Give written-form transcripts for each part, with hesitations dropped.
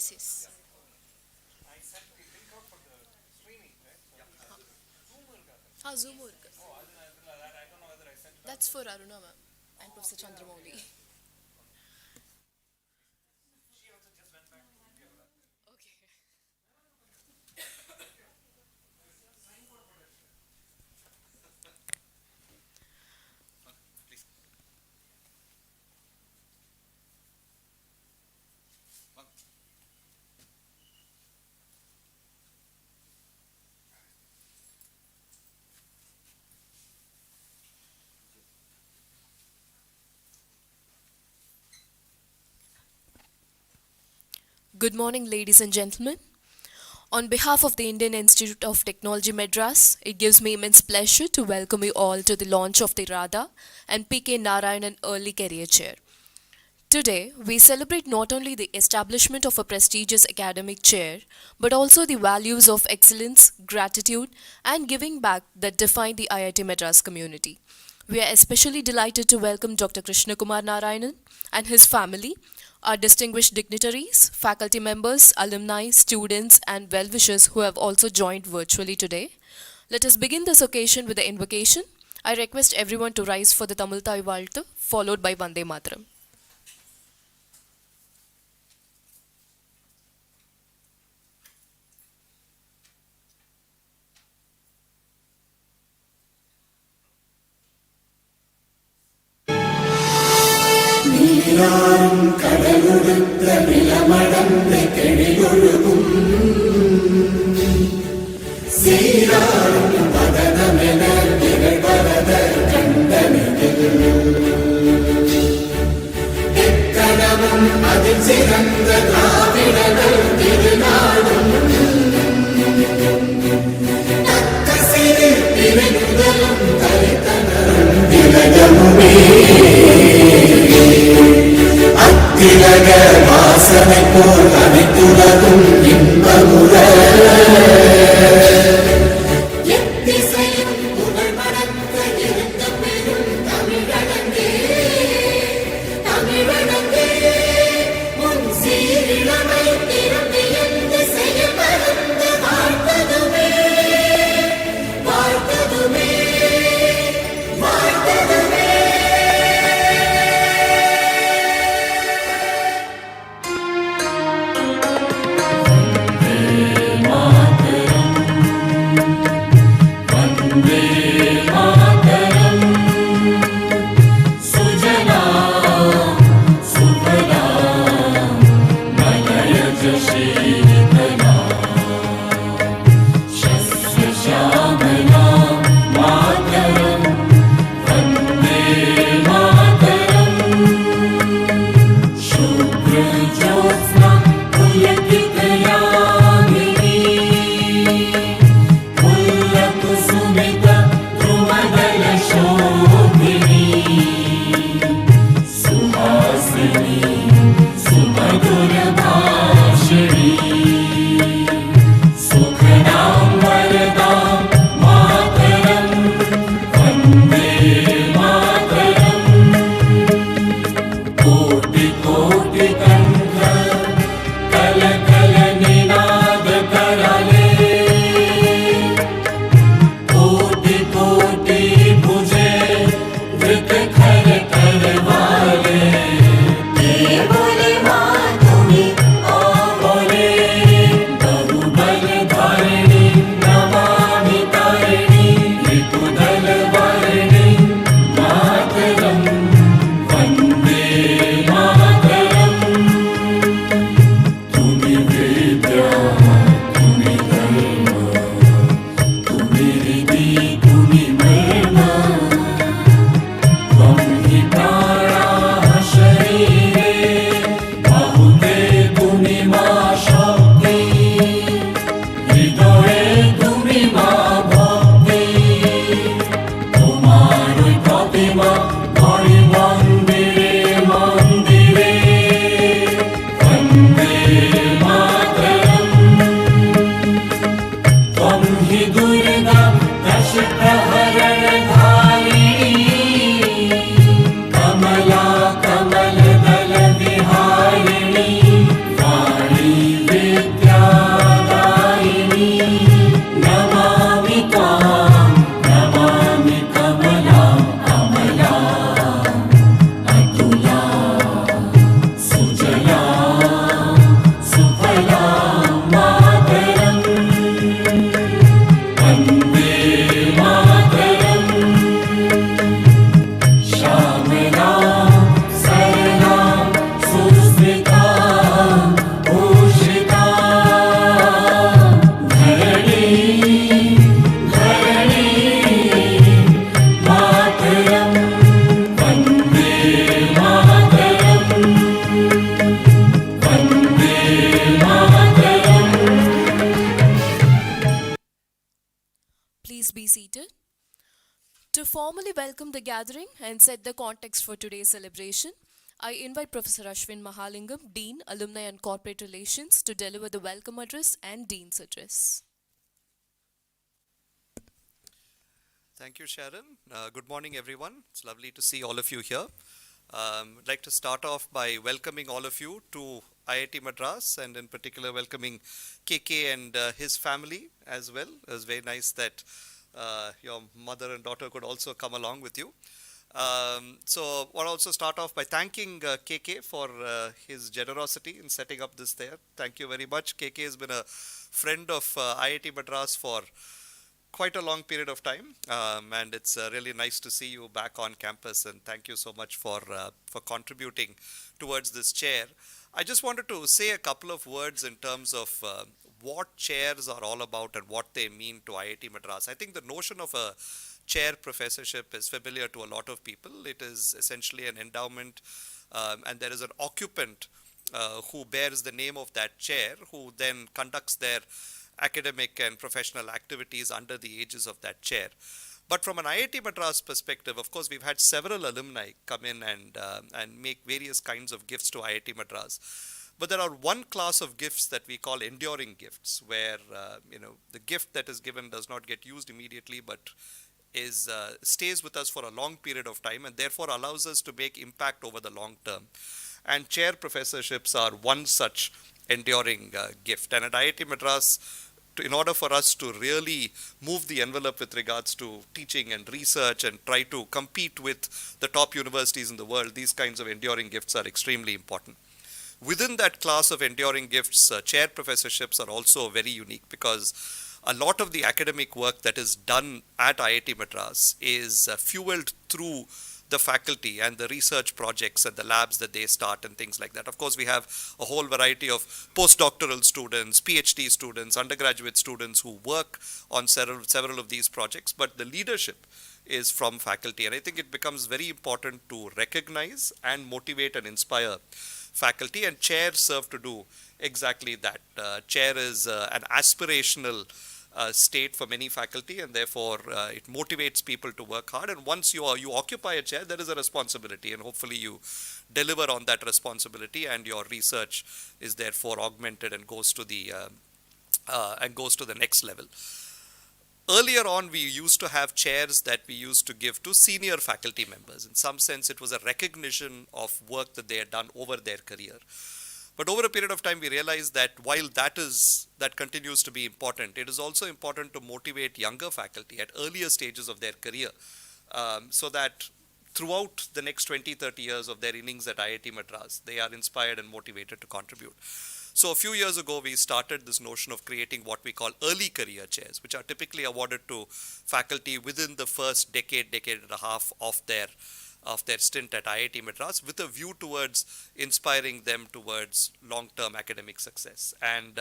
Yes, yes. हाँ Zoom work. That's for Aruna ma'am and Professor Chandramouli. Okay. Good morning, ladies and gentlemen. On behalf of the Indian Institute of Technology Madras, it gives me immense pleasure to welcome you all to the launch of the Radha and PK Narayan and Early Career Chair. Today, we celebrate not only the establishment of a prestigious academic chair, but also the values of excellence, gratitude, and giving back that define the IIT Madras community. We are especially delighted to welcome Dr. Krishna Kumar Narayanan and his family, our distinguished dignitaries, faculty members, alumni, students, and well-wishers who have also joined virtually today. Let us begin this occasion with the invocation. I request everyone to rise for the Tamil Thai Valtu, followed by Vande Mataram. நீராறும் கடலுடுத்த நிலமடந்த கெழியொழுகும் சீராறும் பதனமென நிகழ்வரத கண்டனில் எக்கணமும் அதில் சிறந்த திராவிடர்கள் திருநாடும் தக்க சிறு பிறகுதலும் தரித்தனரும் திலகமுமே அத்திலக வாசனை போல் அனைத்துலகும் இன்பமுற எத்திசையும் புகழ் மணக்க இருந்த பெரும் தமிழனங்கே தமிழனங்கே உன் சீரிழமை திரும்பி எந்த செய்ய மறந்து வாழ்த்ததுமே வாழ்த்ததுமே வாழ்த்ததுமே. Kala Kamala Dala Viharini Vani please be seated. To formally welcome the gathering and set the context for today's celebration, I invite Professor Ashwin Mahalingam, Dean, Alumni and Corporate Relations, to deliver the welcome address and Dean's address. Thank you, Sharon. Good morning, everyone. It's lovely to see all of you here. I'd like to start off by welcoming all of you to IIT Madras, and in particular welcoming KK and his family as well. It was very nice that your mother and daughter could also come along with you. So I'll also start off by thanking KK for his generosity in setting up this there. Thank you very much. KK has been a friend of IIT Madras for quite a long period of time, and it's really nice to see you back on campus, and thank you so much for contributing towards this chair. I just wanted to say a couple of words in terms of what chairs are all about and what they mean to IIT Madras. I think the notion of a chair professorship is familiar to a lot of people. It is essentially an endowment, and there is an occupant who bears the name of that chair, who then conducts their academic and professional activities under the aegis of that chair. But from an IIT Madras perspective, of course, we've had several alumni come in and make various kinds of gifts to IIT Madras. But there are one class of gifts that we call enduring gifts, where the gift that is given does not get used immediately, but stays with us for a long period of time, and therefore allows us to make impact over the long term. And chair professorships are one such enduring gift. And at IIT Madras, in order for us to really move the envelope with regards to teaching and research and try to compete with the top universities in the world, these kinds of enduring gifts are extremely important. Within that class of enduring gifts, chair professorships are also very unique, because a lot of the academic work that is done at IIT Madras is fueled through the faculty and the research projects and the labs that they start and things like that. Of course, we have a whole variety of postdoctoral students, PhD students, undergraduate students who work on several of these projects, but the leadership is from faculty. And I think it becomes very important to recognize and motivate and inspire faculty, and chairs serve to do exactly that. Chair is an aspirational state for many faculty, and therefore it motivates people to work hard. And once you occupy a chair, there is a responsibility, and hopefully you deliver on that responsibility, and your research is therefore augmented and goes to the next level. Earlier on, we used to have chairs that we used to give to senior faculty members. In some sense, it was a recognition of work that they had done over their career. But over a period of time, we realized that while that continues to be important, it is also important to motivate younger faculty at earlier stages of their career, so that throughout the next 20, 30 years of their innings at IIT Madras, they are inspired and motivated to contribute. So a few years ago, we started this notion of creating what we call early career chairs, which are typically awarded to faculty within the first decade and a half of their stint at IIT Madras, with a view towards inspiring them towards long-term academic success. And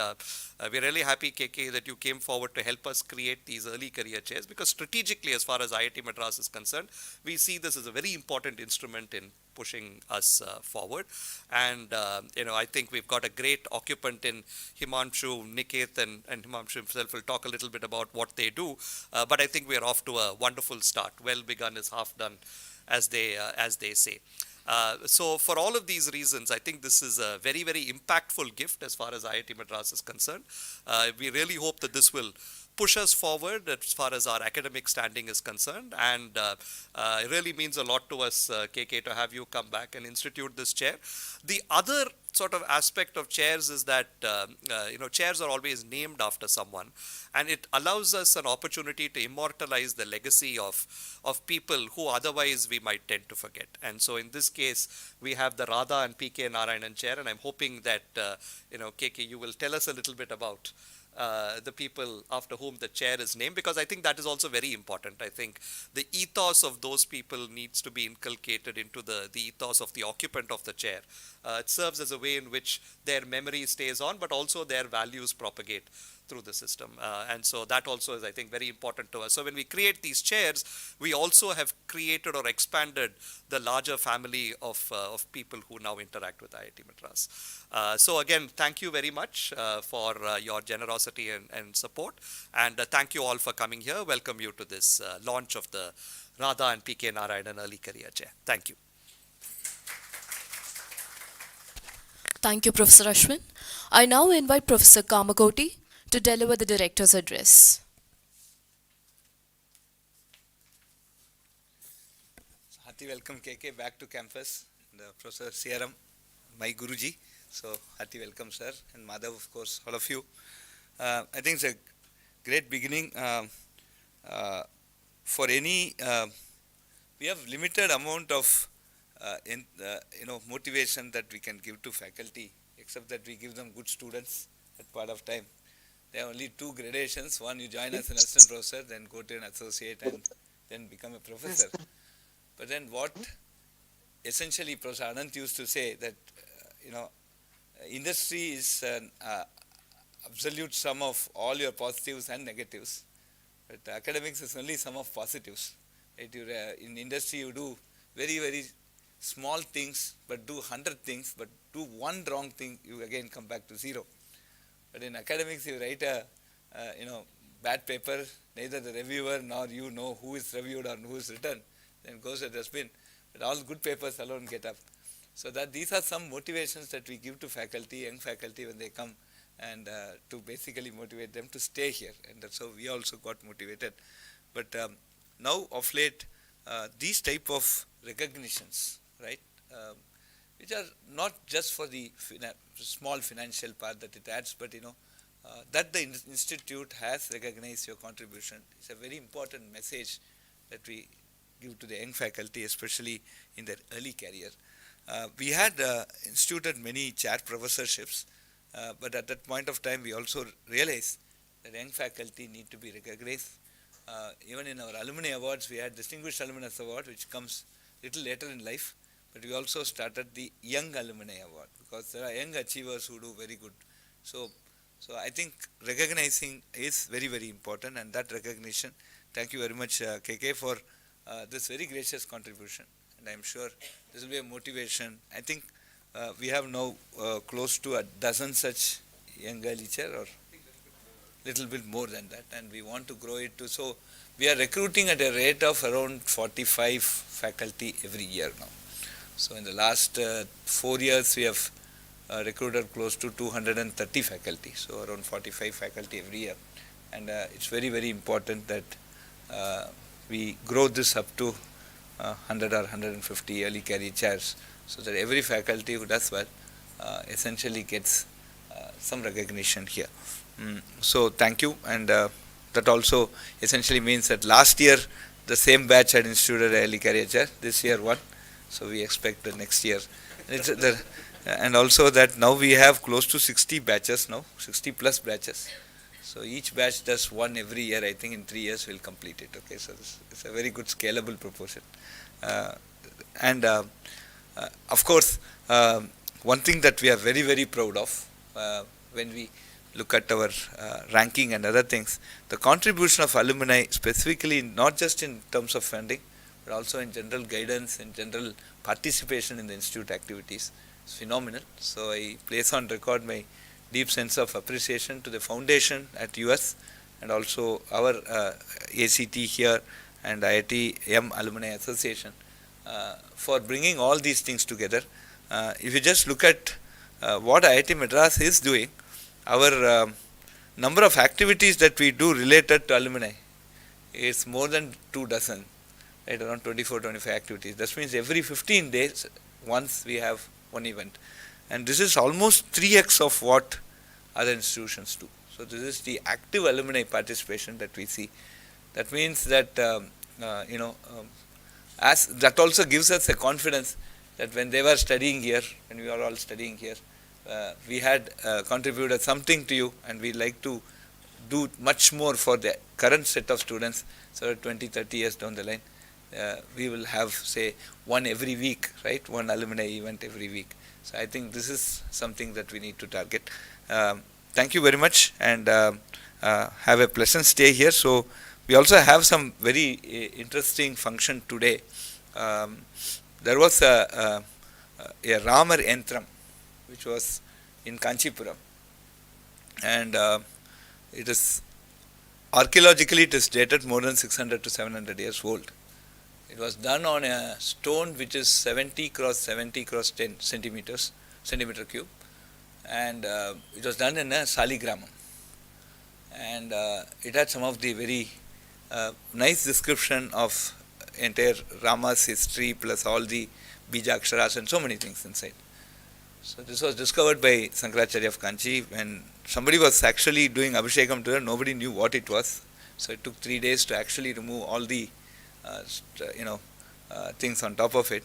we're really happy, KK, that you came forward to help us create these early career chairs, because strategically, as far as IIT Madras is concerned, we see this as a very important instrument in pushing us forward. And I think we've got a great occupant in Himanshu, Niket, and Himanshu himself will talk a little bit about what they do. But I think we're off to a wonderful start. Well begun is half done, as they say. So for all of these reasons, I think this is a very, very impactful gift as far as IIT Madras is concerned. We really hope that this will push us forward as far as our academic standing is concerned, and it really means a lot to us, KK, to have you come back and institute this chair. The other sort of aspect of chairs is that chairs are always named after someone, and it allows us an opportunity to immortalize the legacy of people who otherwise we might tend to forget. And so in this case, we have the Radha and PK Narayan chair, and I'm hoping that KK, you will tell us a little bit about the people after whom the chair is named, because I think that is also very important. I think the ethos of those people needs to be inculcated into the ethos of the occupant of the chair. It serves as a way in which their memory stays on, but also their values propagate through the system. And so that also is, I think, very important to us. So when we create these chairs, we also have created or expanded the larger family of people who now interact with IIT Madras. So again, thank you very much for your generosity and support. And thank you all for coming here. Welcome you to this launch of the Radha and PK Narayan Early Career Chair. Thank you. Thank you, Professor Ashwin. I now invite Professor Kamakoti to deliver the director's address. Hearty welcome KK back to campus, and Professor CRM, my Guruji. So hearty welcome, sir, and Madhav, of course, all of you. I think it's a great beginning for any. We have limited amount of motivation that we can give to faculty, except that we give them good students at part of time. There are only two gradations. One, you join as an assistant professor, then go to an associate, and then become a professor. But then what essentially Professor Anant used to say that, industry is an absolute sum of all your positives and negatives. But academics is only sum of positives. Right? In industry, you do very, very small things, but do 100 things, but do one wrong thing, you again come back to zero. But in academics, you write a bad paper, neither the reviewer nor you know who is reviewed or who is written, then goes to the dustbin. But all good papers alone get up. So that these are some motivations that we give to faculty, young faculty when they come, and to basically motivate them to stay here. And that's how we also got motivated. But now of late, these type of recognitions, right, which are not just for the small financial part that it adds, but that the institute has recognized your contribution. It's a very important message that we give to the young faculty, especially in their early career. We had instituted many chair professorships, but at that point of time, we also realized that young faculty need to be recognized. Even in our alumni awards, we had Distinguished Alumnus Award, which comes little later in life, but we also started the Young Alumni Award, because there are young achievers who do very good. So I think recognizing is very, very important, and that recognition, thank you very much, KK, for this very gracious contribution. And I'm sure this will be a motivation. I think we have now close to a dozen such young early chair, or little bit more than that, and we want to grow it to. So we are recruiting at a rate of around 45 faculty every year now. So in the last 4 years, we have recruited close to 230 faculty, so around 45 faculty every year. And it's very, very important that we grow this up to 100 or 150 early career chairs, so that every faculty who does well essentially gets some recognition here. So thank you, and that also essentially means that last year the same batch had instituted an early career chair, this year one, so we expect the next year. And also that now we have close to 60 batches now, 60 plus batches. So each batch does one every year. I think in 3 years we'll complete it. Okay, so it's a very good scalable proportion. And of course, one thing that we are very, very proud of when we look at our ranking and other things, the contribution of alumni, specifically not just in terms of funding, but also in general guidance and general participation in the institute activities, is phenomenal. So I place on record my deep sense of appreciation to the foundation at US, and also our ACT here and IITM Alumni Association for bringing all these things together. If you just look at what IIT Madras is doing, our number of activities that we do related to alumni is more than 2 dozen, right, around 24, 25 activities. That means every 15 days, once we have one event. And this is almost 3x of what other institutions do. So this is the active alumni participation that we see. That means that, as that also gives us a confidence that when they were studying here, when we are all studying here, we had contributed something to you, and we like to do much more for the current set of students, so that 20, 30 years down the line, we will have, say, one every week, right? One alumni event every week. So I think this is something that we need to target. thank you very much, and have a pleasant stay here. So we also have some very interesting function today. There was a Ramar Yantram which was in Kanchipuram, and it is archaeologically it is dated more than 600 to 700 years old. It was done on a stone which is 70 cross 70 cross 10 centimeter cube, and it was done in a Saligramam, and it had some of the very nice description of entire Rama's history plus all the Bijaksharas and so many things inside. So this was discovered by Sankaracharya of Kanchi. When somebody was actually doing Abhishekam to her, nobody knew what it was. So it took 3 days to actually remove all the things on top of it.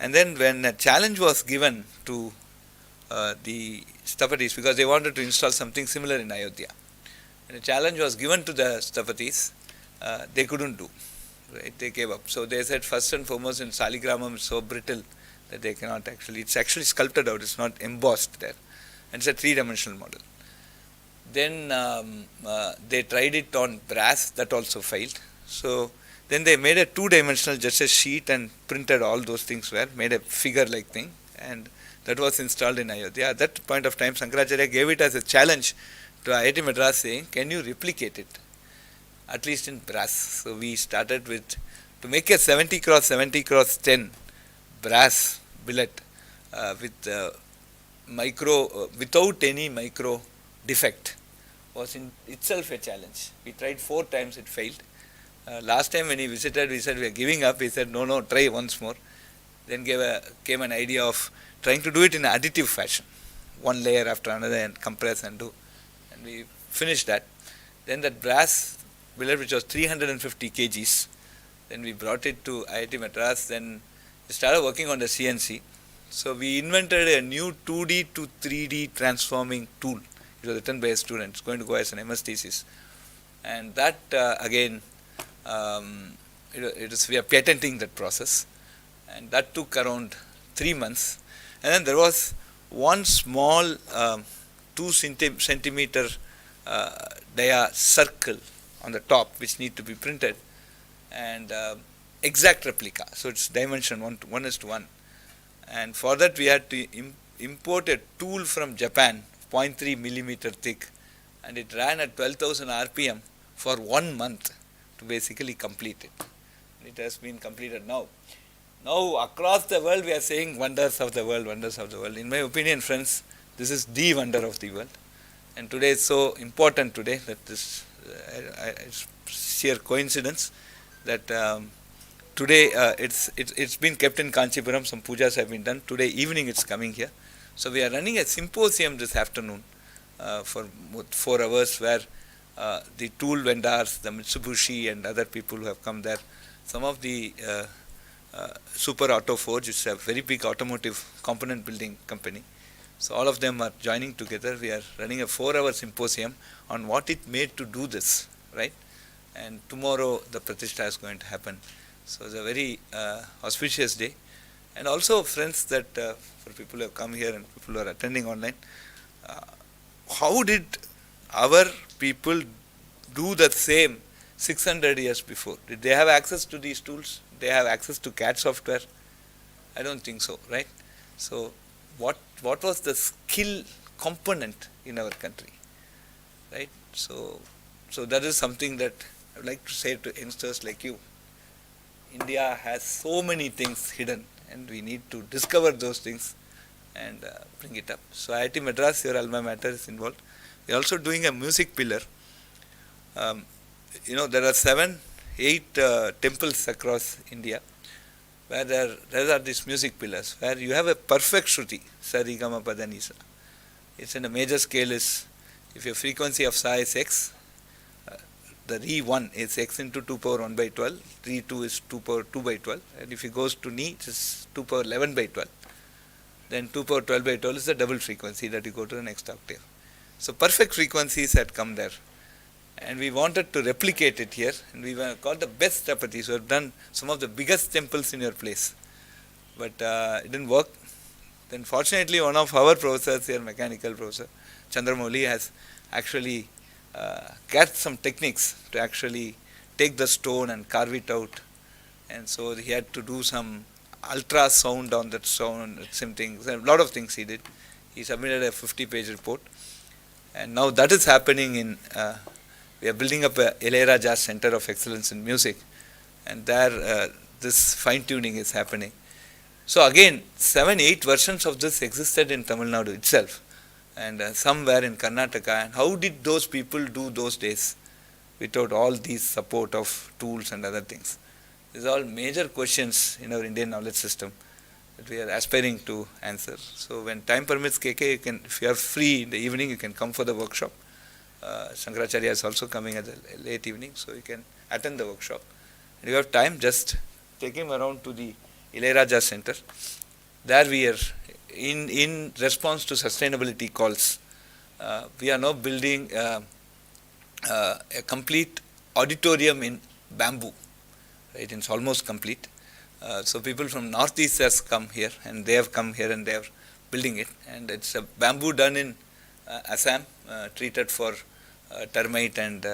And then when a challenge was given to the Sthapatis, because they wanted to install something similar in Ayodhya, when a challenge was given to the Sthapatis, they couldn't do. Right? They gave up. So they said first and foremost in Saligramam is so brittle that they cannot actually, it's actually sculpted out, it's not embossed there. And it's a 3-dimensional model. Then they tried it on brass, that also failed. So then they made a 2-dimensional, just a sheet, and printed all those things were, made a figure-like thing, and that was installed in Ayodhya. At that point of time, Sankaracharya gave it as a challenge to IITMadras, saying, can you replicate it, at least in brass? So we started with, to make a 70 cross 70 cross 10 brass billet with without any micro defect was in itself a challenge. We tried 4 times, it failed. Last time when he visited, we said we are giving up. He said no, try once more. Then came an idea of trying to do it in an additive fashion, one layer after another, and compress and do. And we finished that. Then that brass billet, which was 350 kgs, then we brought it to IITMadras. Then we started working on the CNC. So we invented a new 2D to 3D transforming tool. It was written by a student. It's going to go as an MS thesis. And that again, we are patenting that process. And that took around 3 months. And then there was one small 2 centimeter dia circle on the top which need to be printed, and exact replica. So it's dimension 1:1. And for that we had to import a tool from Japan, 0.3 millimeter thick, and it ran at 12,000 RPM for 1 month to basically complete it. It has been completed now. Now across the world we are saying wonders of the world, wonders of the world. In my opinion, friends, this is the wonder of the world. And today it's so important today that this it's sheer coincidence that today it's been kept in Kanchipuram. Some pujas have been done. Today evening it's coming here. So we are running a symposium this afternoon for 4 hours, where the tool vendors, the Mitsubishi and other people who have come there, some of the Super Auto Forge, which is a very big automotive component building company. So all of them are joining together. We are running a 4-hour symposium on what it made to do this, right? And tomorrow the Pratishtha is going to happen. So it's a very auspicious day. And also, friends, that for people who have come here and people who are attending online, how did our people do the same 600 years before? Did they have access to these tools? Did they have access to CAD software? I don't think so, right? So what was the skill component in our country, right? So that is something that I would like to say to youngsters like you. India has so many things hidden, and we need to discover those things and bring it up. So IITMadras, your alma mater, is involved. We are also doing a music pillar. There are 7, 8 temples across India where there are these music pillars where you have a perfect Shruti, Sa Re Ga Ma Pa Dha Ni Sa. It's in a major scale is, if your frequency of Sa is X, the Re 1 is X into 2 power 1 by 12, Re 2 is 2 power 2 by 12, and if it goes to Ni, it is 2 power 11 by 12. Then 2 power 12 by 12 is the double frequency that you go to the next octave. So perfect frequencies had come there. And we wanted to replicate it here, and we were called the best Sthapatis who have done some of the biggest temples in your place. But it didn't work. Then fortunately one of our professors here, mechanical professor, Chandramouli has actually got some techniques to actually take the stone and carve it out. And so he had to do some ultrasound on that stone, some things, a lot of things he did. He submitted a 50-page report. And now that is happening in, we are building up a Ilayaraja Center of Excellence in Music. And there this fine-tuning is happening. So again, 7-8 versions of this existed in Tamil Nadu itself. And some were in Karnataka. And how did those people do those days without all these support of tools and other things? These are all major questions in our Indian knowledge system that we are aspiring to answer. So when time permits, KK, you can, if you are free in the evening, you can come for the workshop. Shankaracharya is also coming at the late evening, so you can attend the workshop. And you have time, just take him around to the Ilayaraja Center. There we are, in response to sustainability calls, we are now building a complete auditorium in bamboo. Right, it's almost complete. So people from Northeast has come here, and they have come here and they are building it. And it's a bamboo done in Assam, treated for termite and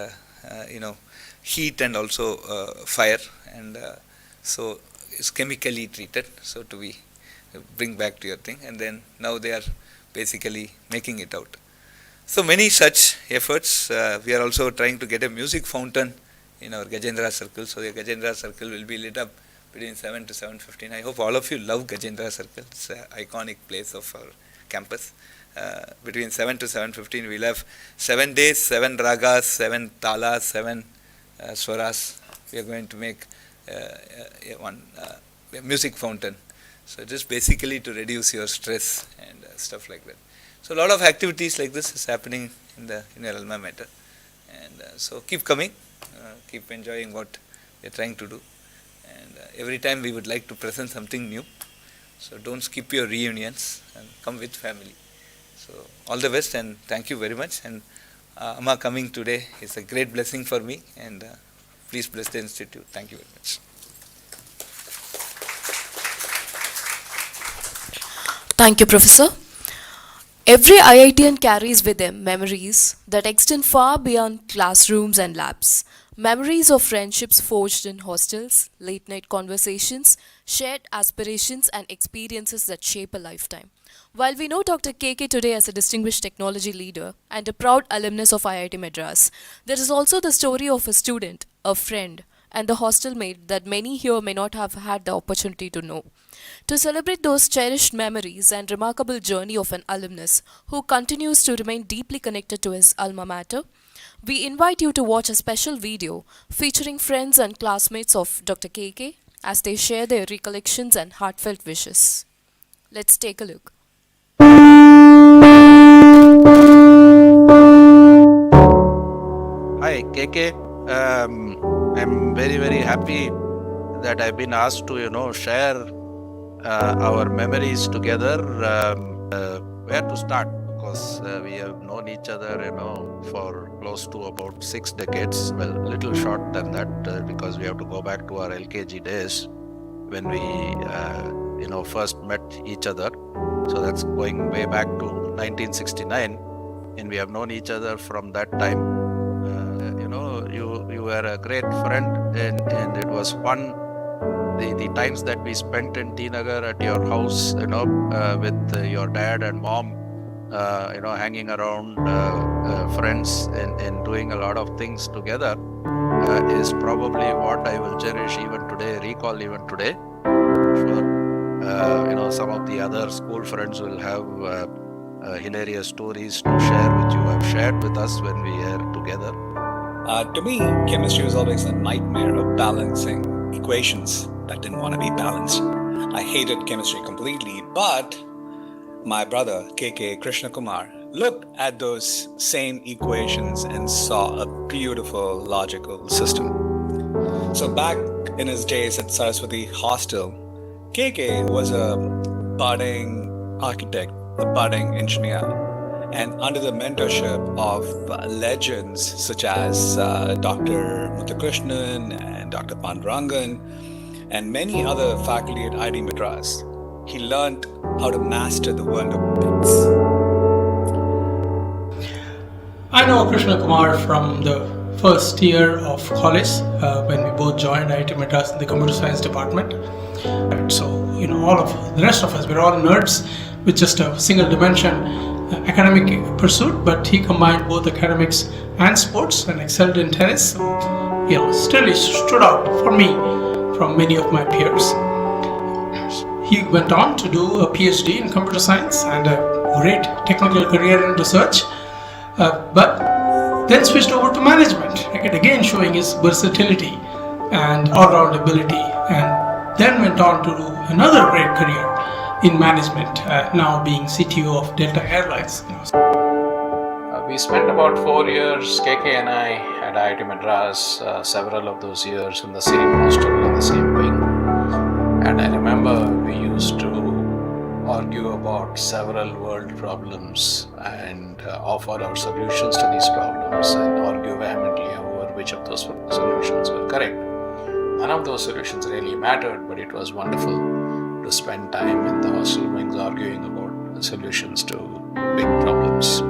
heat and also fire. And so it's chemically treated. So to be bring back to your thing, and then now they are basically making it out. So many such efforts. We are also trying to get a music fountain in our Gajendra Circle. So the Gajendra Circle will be lit up between 7 to 7:15. I hope all of you love Gajendra Circle. It's an iconic place of our campus. Between 7 to 7:15 we'll have 7 days, 7 ragas, 7 talas, 7 swaras. We are going to make a music fountain. So it is basically to reduce your stress and stuff like that. So a lot of activities like this is happening in your alma mater. And so keep coming. Keep enjoying what we are trying to do, and every time we would like to present something new, so don't skip your reunions and come with family. So all the best, and thank you very much. And Amma coming today is a great blessing for me, and please bless the institute. Thank you very much. Thank you, Professor. Every IITian carries with them memories that extend far beyond classrooms and labs. Memories of friendships forged in hostels, late-night conversations, shared aspirations and experiences that shape a lifetime. While we know Dr. KK today as a distinguished technology leader and a proud alumnus of IIT Madras, there is also the story of a student, a friend, and the hostel mate that many here may not have had the opportunity to know. To celebrate those cherished memories and remarkable journey of an alumnus who continues to remain deeply connected to his alma mater, we invite you to watch a special video featuring friends and classmates of Dr. KK as they share their recollections and heartfelt wishes. Let's take a look. Hi, KK. I'm very, very happy that I've been asked to, share our memories together. Where to start? Because we have known each other, for close to about 6 decades. Well, little short than that, because we have to go back to our LKG days when we, first met each other. So that's going way back to 1969, and we have known each other from that time. You were a great friend, and it was fun. The times that we spent in T Nagar at your house, with your dad and mom, hanging around friends and doing a lot of things together, is probably what I will cherish even today, recall even today. Sure, some of the other school friends will have hilarious stories to share with you. Have shared with us when we are together. To me, chemistry was always a nightmare of balancing equations that didn't want to be balanced. I hated chemistry completely, but my brother, KK Krishna Kumar, looked at those same equations and saw a beautiful logical system. So back in his days at Saraswati Hostel, KK was a budding architect, a budding engineer. And under the mentorship of legends such as Dr. Muthukrishnan and Dr. Pandurangan and many other faculty at IIT Madras, he learned how to master the world of bits. I know Krishna Kumar from the first year of college when we both joined IIT Madras in the computer science department. So, all of the rest of us, we're all nerds with just a single dimension academic pursuit, but he combined both academics and sports and excelled in tennis. So, still he stood out for me from many of my peers. He went on to do a PhD in computer science and a great technical career in research, but then switched over to management, again showing his versatility and all-round ability, and then went on to do another great career in management, now being CTO of Delta Airlines. We spent about 4 years, KK and I, at IIT Madras, several of those years in the same hostel, in the same wing. And I remember we used to argue about several world problems and offer our solutions to these problems and argue vehemently over which of those solutions were correct. None of those solutions really mattered, but it was wonderful to spend time in the hostel wings arguing about solutions to big problems.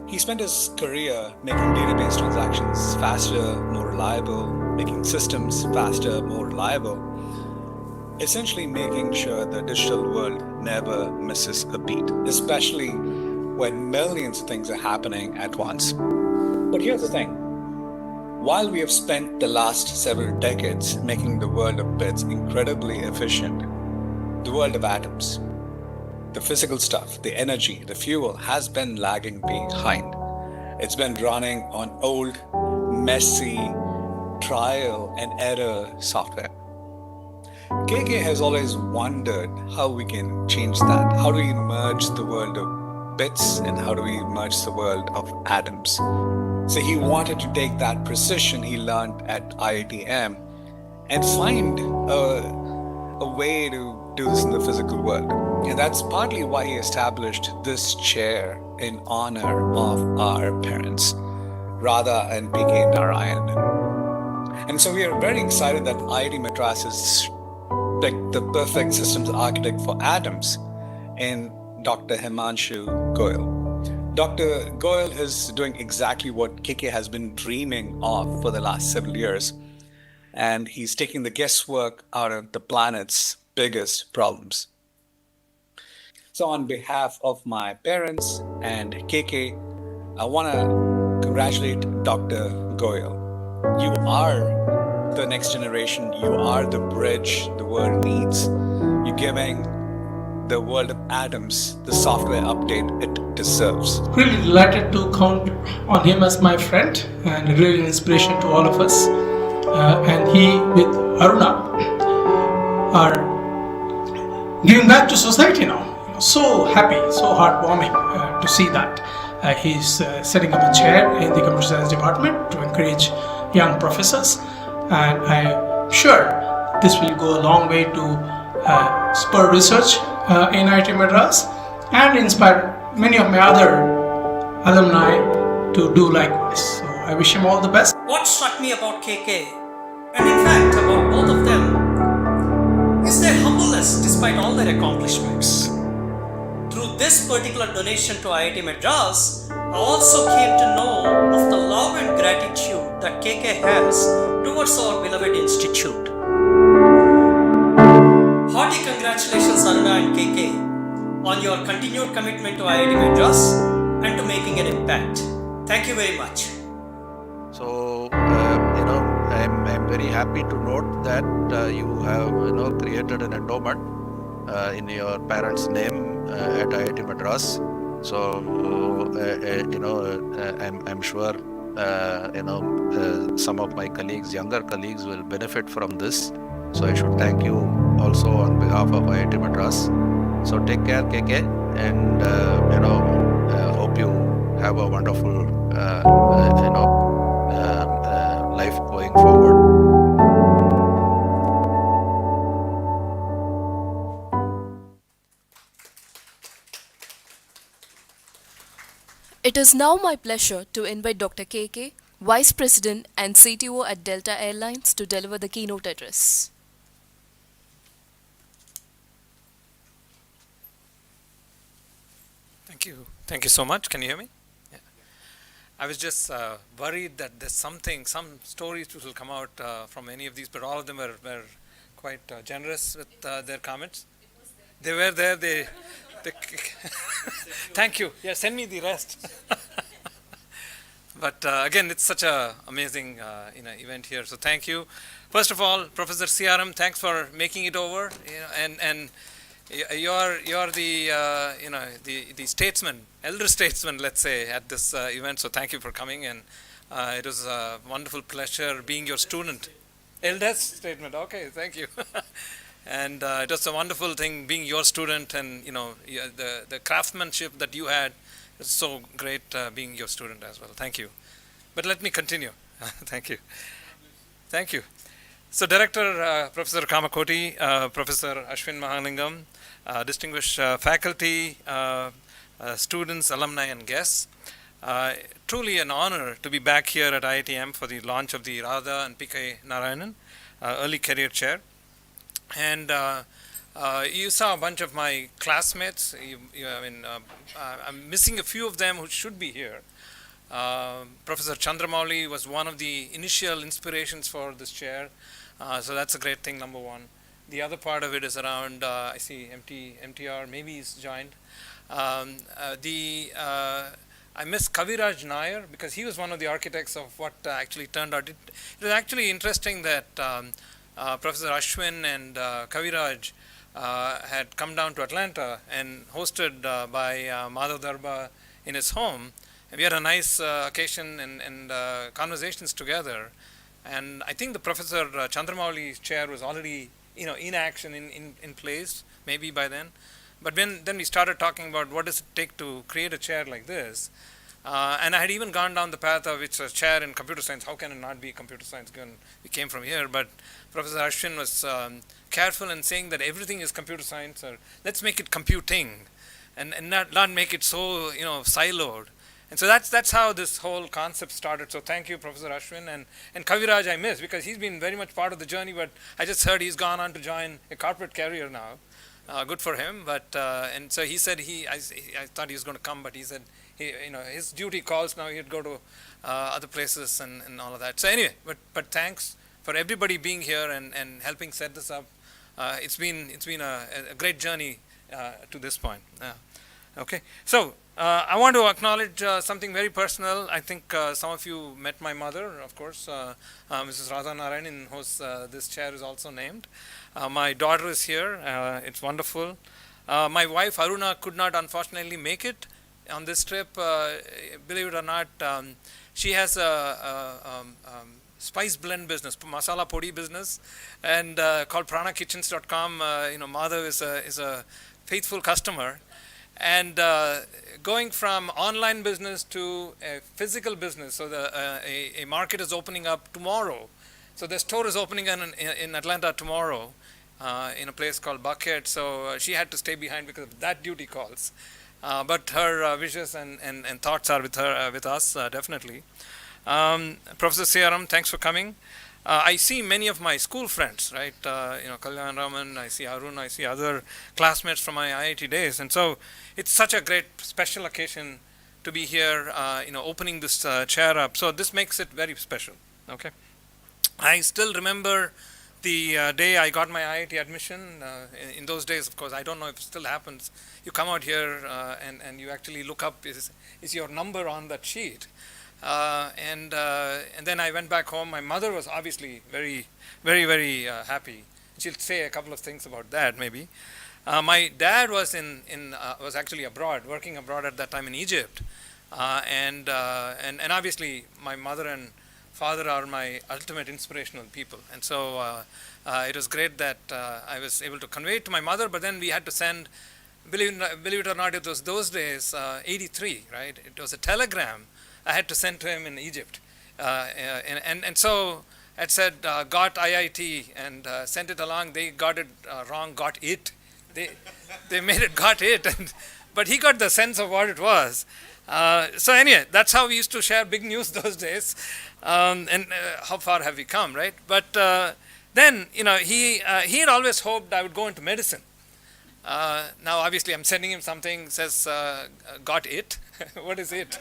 He spent his career making database transactions faster, more reliable, making systems faster, more reliable, essentially making sure the digital world never misses a beat, especially when millions of things are happening at once. But here's the thing. While we have spent the last several decades making the world of bits incredibly efficient, the world of atoms, the physical stuff, the energy, the fuel has been lagging behind. It's been running on old, messy, trial and error software. KK has always wondered how we can change that. How do we merge the world of bits and how do we merge the world of atoms? So he wanted to take that precision he learned at IITM and find a way to do this in the physical world. And that's partly why he established this chair in honor of our parents, Radha and PK Narayan. And so we are very excited that IIT Madras has picked the perfect systems architect for atoms in Dr. Himanshu Goyal. Dr. Goyal is doing exactly what KK has been dreaming of for the last several years, and he's taking the guesswork out of the planet's biggest problems. So on behalf of my parents and KK, I want to congratulate Dr. Goyal. You are the next generation. You are the bridge the world needs. You're giving the world of atoms the software update it deserves. Really delighted to count on him as my friend and really an inspiration to all of us. And he with Aruna are giving back to society now. So happy, so heartwarming to see that. He's setting up a chair in the computer science department to encourage young professors, and I'm sure this will go a long way to spur research in IIT Madras and inspire many of my other alumni to do likewise. So I wish him all the best. What struck me about KK, and in fact about both of them, is their humbleness despite all their accomplishments. Through this particular donation to IIT Madras, I also came to know of the love and gratitude that KK has towards our beloved institute. Hearty congratulations Aruna and KK on your continued commitment to IIT Madras and to making an impact. Thank you very much. So, I'm very happy to note that you have, created an endowment in your parents' name at IIT Madras. So, I'm sure, some of my colleagues, younger colleagues, will benefit from this. So I should thank you also on behalf of IIT Madras. So take care, KK, and hope you have a wonderful, life going forward. It is now my pleasure to invite Dr. KK, Vice President and CTO at Delta Airlines, to deliver the keynote address. Thank you. Thank you so much. Can you hear me? Yeah. I was just worried that there's some stories which will come out from any of these, but all of them were quite generous with their comments. They were there. They Thank you. Yeah, send me the rest. But again, it's such a amazing event here. So thank you. First of all, Professor CRM, thanks for making it over. And you're the the statesman, elder statesman, let's say, at this event. So thank you for coming, and it was a wonderful pleasure being your student. Eldest statement. Okay, thank you. And it was a wonderful thing being your student, and the craftsmanship that you had. It's so great being your student as well. Thank you. But let me continue. Thank you. Thank you. So Director Professor Kamakoti, Professor Ashwin Mahalingam, distinguished faculty, students, alumni and guests. Truly an honor to be back here at IITM for the launch of the Radha and PK Narayanan Early Career Chair. And you saw a bunch of my classmates. I'm missing a few of them who should be here. Professor Chandramouli was one of the initial inspirations for this chair. So that's a great thing, number one. The other part of it is around, I see MTR, maybe he's joined. I miss Kaviraj Nair because he was one of the architects of what actually turned out. It was actually interesting that Professor Ashwin and Kaviraj had come down to Atlanta and hosted by Madhav Darba in his home. And we had a nice occasion and conversations together. And I think the Professor Chandramauli's chair was already in action, in place, maybe by then. But then we started talking about what does it take to create a chair like this. And I had even gone down the path of it's a chair in computer science. How can it not be computer science given we came from here? But Professor Ashwin was careful in saying that everything is computer science, or let's make it computing, and not make it so siloed. And so that's how this whole concept started. So thank you, Professor Ashwin, and Kaviraj I miss because he's been very much part of the journey. But I just heard he's gone on to join a corporate career now. Good for him. But and so he said I thought he was going to come, but he said his duty calls now. He'd go to other places and all of that. So anyway, but thanks for everybody being here and helping set this up. It's been a great journey to this point. Okay, so I want to acknowledge something very personal. I think some of you met my mother, of course, Mrs. Radha Narayan, in whose this chair is also named. My daughter is here. It's wonderful. My wife Aruna could not unfortunately make it on this trip. Believe it or not, she has a spice blend business, masala podi business, and called pranakitchens.com. Madhav is a faithful customer. And going from online business to a physical business, so a market is opening up tomorrow. So the store is opening in Atlanta tomorrow in a place called Buckhead. So she had to stay behind because of that duty calls. But her wishes and thoughts are with us, definitely. Professor Siaram, thanks for coming. I see many of my school friends, right? Kalyan Raman, I see Arun, I see other classmates from my IIT days. And so it's such a great special occasion to be here, opening this chair up. So this makes it very special, okay? I still remember the day I got my IIT admission. In those days, of course, I don't know if it still happens. You come out here and you actually look up, is your number on that sheet? And then I went back home. My mother was obviously very, very, very happy. She'll say a couple of things about that, maybe. My dad was was actually abroad, working abroad at that time in Egypt, and obviously my mother and father are my ultimate inspirational people. And so it was great that I was able to convey it to my mother. But then we had to send, believe it or not, it was those days, 83, right? It was a telegram I had to send to him in Egypt. And so I said, got IIT, and sent it along. They got it wrong, got it. They made it got it. But he got the sense of what it was. So anyway, that's how we used to share big news those days. And how far have we come, right? But then, he had always hoped I would go into medicine. Now, obviously, I'm sending him something, says, got it. What is it?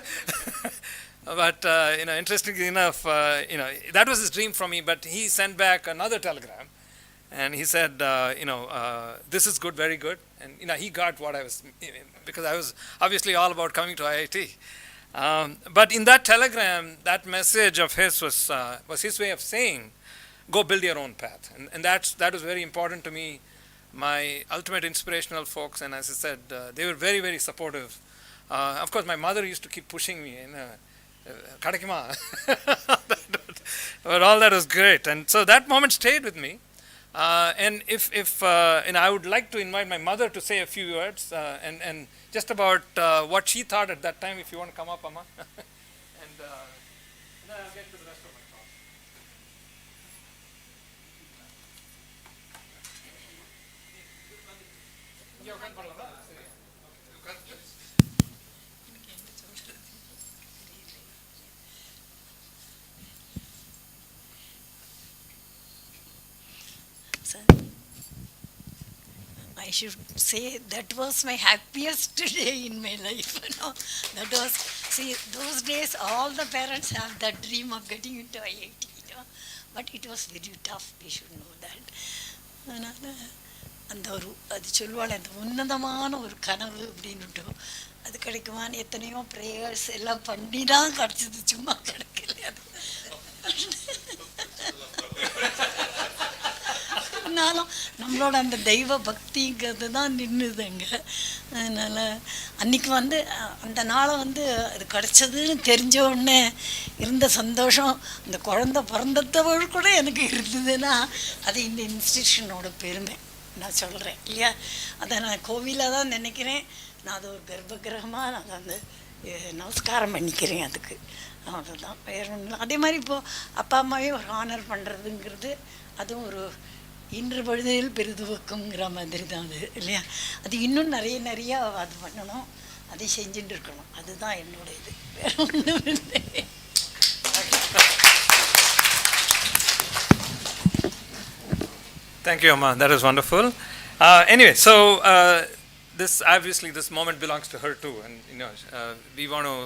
But, interestingly enough, that was his dream from me, but he sent back another telegram. And he said, this is good, very good. And, he got what I was, because I was obviously all about coming to IIT. But in that telegram, that message of his was his way of saying, go build your own path. And that was very important to me. My ultimate inspirational folks, and as I said, they were very, very supportive. Of course, my mother used to keep pushing me, Kadakima. But all that was great. And so that moment stayed with me. And if I would like to invite my mother to say a few words, and just about what she thought at that time, if you want to come up, Amma. And then I'll get to the rest of my talk. I should say that was my happiest day in my life. That was, see, those days all the parents have that dream of getting into IIT, but it was very tough, we should know that. அந்த ஒரு அது சொல்லுவாள் அந்த உன்னதமான ஒரு கனவு அப்படின்னுட்டு அது கிடைக்குமான்னு எத்தனையோ ப்ரேயர்ஸ் எல்லாம் பண்ணி தான் கிடச்சிது, சும்மா கிடைக்கல அது. ஆனாலும் நம்மளோட அந்த தெய்வ பக்திங்கிறது தான் நின்றுதுங்க. அதனால் அன்றைக்கி அந்த நாளை அது கிடச்சதுன்னு தெரிஞ்ச உடனே இருந்த சந்தோஷம் அந்த குழந்த பிறந்தத்தவள் கூட எனக்கு இருந்ததுன்னா அது இந்த இன்ஸ்டிடியூஷனோட பெருமை நான் சொல்கிறேன் இல்லையா. அதை நான் கோவிலாக தான் நினைக்கிறேன். நான் அது ஒரு கர்ப்பகிரகமாக நான் நமஸ்காரம் பண்ணிக்கிறேன் அதுக்கு. அவ்வளோதான், வேறு ஒன்றும். அதே மாதிரி இப்போது அப்பா அம்மாவே ஒரு ஹானர் பண்ணுறதுங்கிறது அதுவும் ஒரு இன்று பொழுதில் பெரிதுவக்குங்கிற மாதிரி தான் அது இல்லையா. அது இன்னும் நிறையா அது பண்ணணும், அதை செஞ்சுட்டு இருக்கணும். அதுதான் என்னோட இது, வேறு ஒன்றும் இல்லை. Thank you, Amma. That was wonderful. Anyway, so this moment belongs to her too, and we want to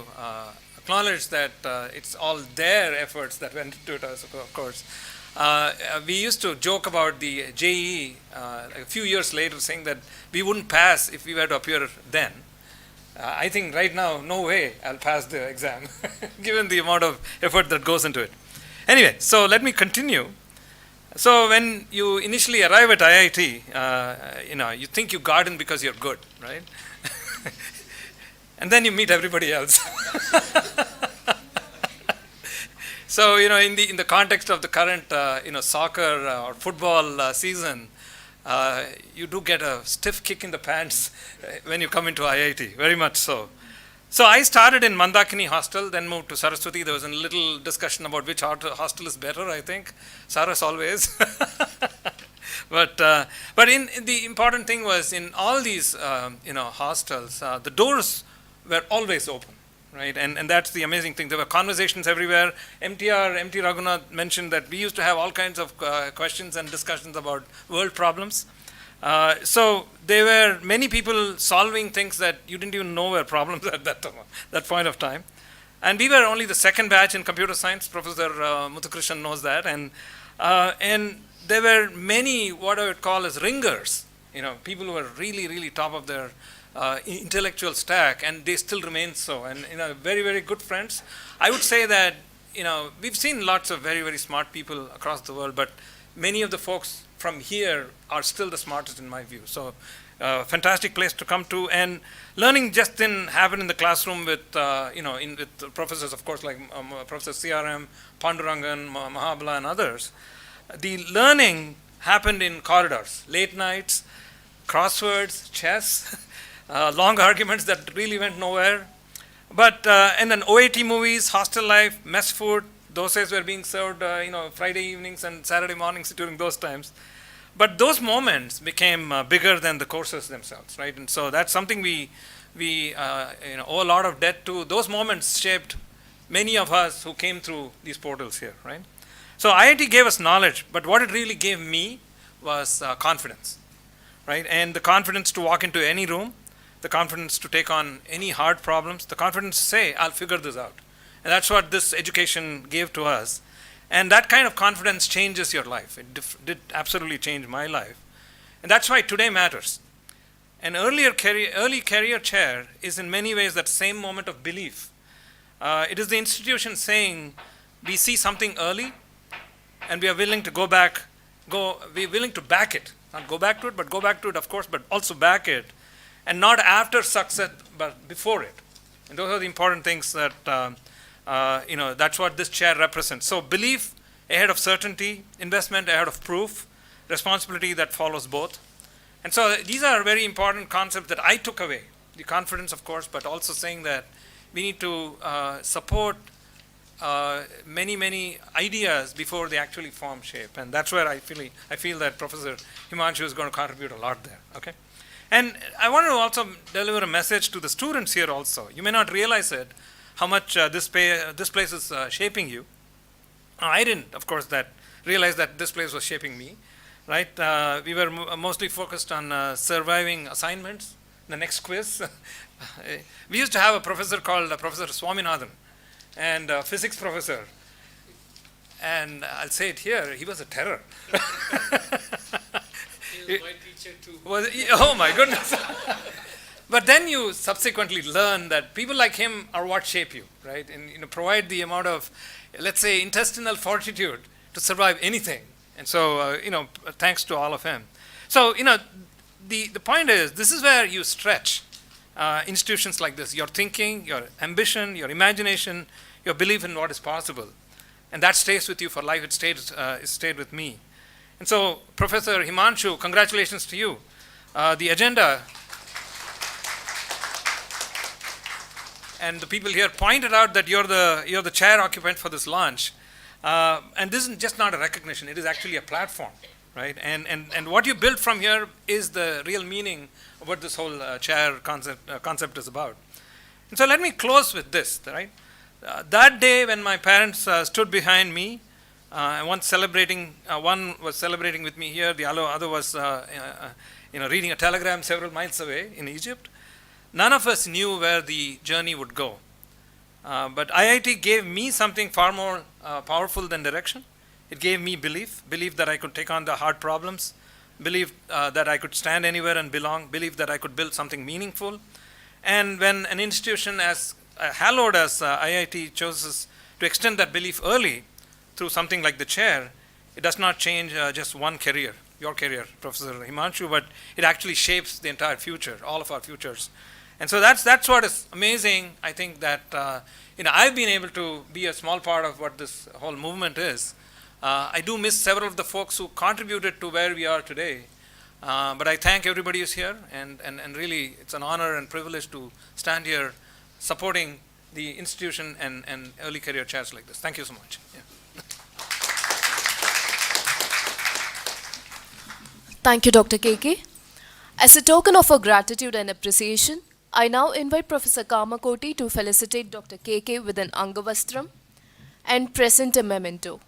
acknowledge that it's all their efforts that went into it, of course. We used to joke about the JEE a few years later, saying that we wouldn't pass if we were to appear then. I think right now, no way I'll pass the exam, given the amount of effort that goes into it. Anyway, so let me continue. So when you initially arrive at IIT, you think you got in because you're good, right? And then you meet everybody else. So in the context of the current soccer or football season, you do get a stiff kick in the pants when you come into IIT, very much so. So I started in Mandakini hostel, then moved to Saraswati. There was a little discussion about which hostel is better, I think. Saras always. But in the important thing was in all these hostels, the doors were always open. Right, and that's the amazing thing. There were conversations everywhere. MT Raghunath mentioned that we used to have all kinds of questions and discussions about world problems. So there were many people solving things that you didn't even know were problems at that point of time. And we were only the second batch in computer science. Professor Muthukrishnan knows that. And there were many what I would call as ringers. People who were really, really top of their intellectual stack, and they still remain so, and very, very good friends. I would say that we've seen lots of very, very smart people across the world, but many of the folks from here are still the smartest in my view. So fantastic place to come to, and learning just didn't happen in the classroom with with professors, of course, like Professor CRM, Pandurangan, Mahabala, and others. The learning happened in corridors, late nights, crosswords, chess, long arguments that really went nowhere. But and then OAT movies, hostel life, mess food, dosas were being served Friday evenings and Saturday mornings during those times. But those moments became bigger than the courses themselves, right? And so that's something we owe a lot of debt to. Those moments shaped many of us who came through these portals here, right? So IIT gave us knowledge, but what it really gave me was confidence. right? And the confidence to walk into any room, the confidence to take on any hard problems, the confidence to say, I'll figure this out. And that's what this education gave to us. And that kind of confidence changes your life. It did absolutely change my life. And that's why today matters. An early career chair is in many ways that same moment of belief. It is the institution saying, we see something early, and we are willing to we're willing to back it. Not go back to it, but go back to it, of course, but also back it. And not after success, but before it. And those are the important things that, that's what this chair represents. So belief ahead of certainty, investment ahead of proof, responsibility that follows both. And so these are very important concepts that I took away. The confidence, of course, but also saying that we need to support many ideas before they actually form shape. And that's where I feel that Professor Himanshu is going to contribute a lot there. Okay? And I want to also deliver a message to the students here also. You may not realize it, how much this place is shaping you. I didn't, of course, realize that this place was shaping me. Right? We were mostly focused on surviving assignments, the next quiz. We used to have a professor called Professor Swaminathan, and a physics professor. And I'll say it here, he was a terror. He was my teacher too. Oh my goodness. But then you subsequently learn that people like him are what shape you, right? And provide the amount of, let's say, intestinal fortitude to survive anything. And so, thanks to all of him. So, the point is, this is where you stretch institutions like this. Your thinking, your ambition, your imagination, your belief in what is possible. And that stays with you for life. It stayed with me. And so, Professor Himanshu, congratulations to you. The agenda and the people here pointed out that you're the chair occupant for this launch. And this is just not a recognition, it is actually a platform, right? And what you build from here is the real meaning of what this whole chair concept is about. And so let me close with this, right? That day when my parents stood behind me, one was celebrating with me here, the other was reading a telegram several miles away in Egypt. None of us knew where the journey would go. But IIT gave me something far more powerful than direction. It gave me belief that I could take on the hard problems, belief that I could stand anywhere and belong, belief that I could build something meaningful. And when an institution as hallowed as IIT chooses to extend that belief early through something like the chair, it does not change just one career, your career, Professor Himanshu, but it actually shapes the entire future, all of our futures. And so that's what is amazing. I think that I've been able to be a small part of what this whole movement is. I do miss several of the folks who contributed to where we are today. But I thank everybody who's here, and really it's an honor and privilege to stand here supporting the institution and early career chairs like this. Thank you so much. Yeah. Thank you, Dr. KK. As a token of our gratitude and appreciation, I now invite Professor Kamakoti to felicitate Dr. KK with an Angavastram and present a memento.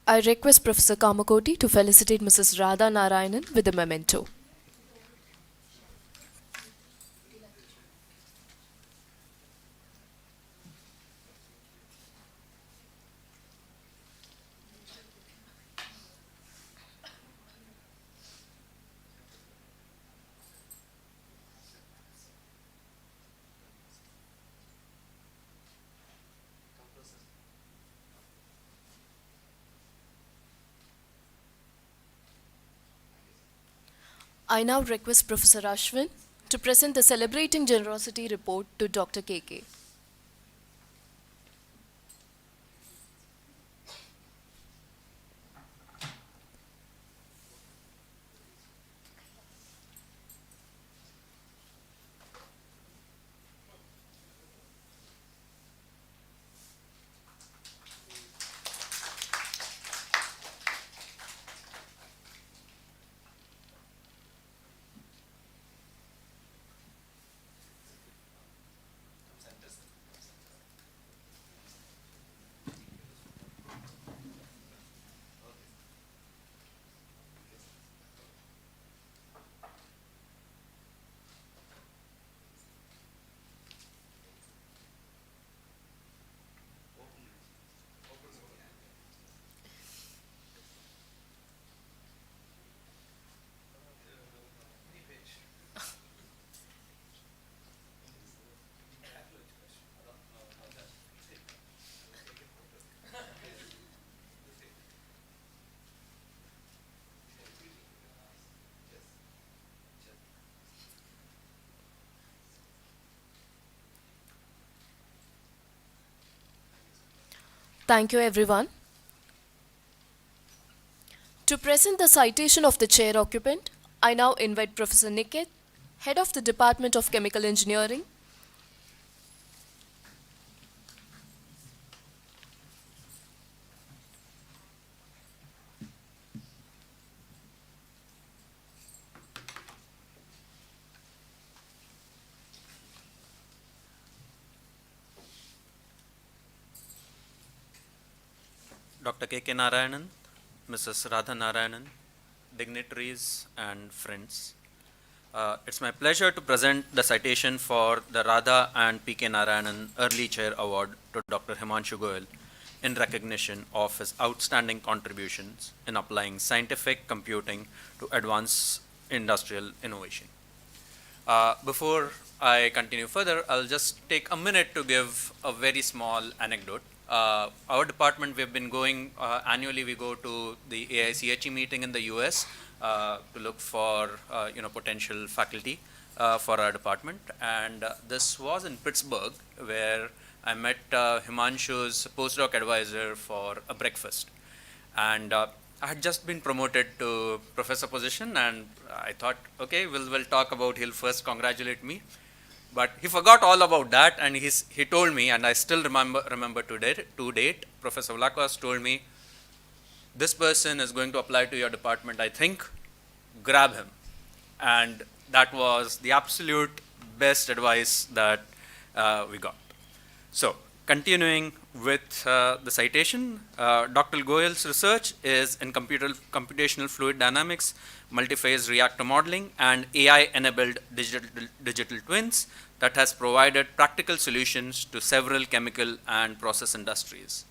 I request Professor Kamakoti to felicitate Mrs. Radha Narayanan with a memento. I now request Professor Ashwin to present the Celebrating Generosity report to Dr. KK. Thank you, everyone. To present the citation of the chair occupant, I now invite Professor Niket, Head of the Department of Chemical Engineering. Dr. K.K. Narayanan, Mrs. Radha Narayanan, dignitaries and friends. It's my pleasure to present the citation for the Radha and P.K. Narayanan Early Chair Award to Dr. Himanshu Goyal in recognition of his outstanding contributions in applying scientific computing to advance industrial innovation. Before I continue further, I'll just take a minute to give a very small anecdote. Our department, we've been going, annually we go to the AICHE meeting in the US to look for potential faculty for our department. And this was in Pittsburgh, where I met Himanshu's postdoc advisor for a breakfast. And I had just been promoted to professor position, and I thought, okay, we'll talk about, he'll first congratulate me. But he forgot all about that, and he told me, and I still remember to date, Professor Vlakos told me, this person is going to apply to your department, I think, grab him. And that was the absolute best advice that we got. So, continuing with the citation, Dr. Goyal's research is in computational fluid dynamics, multi-phase reactor modeling, and AI-enabled digital twins that has provided practical solutions to several chemical and process industries.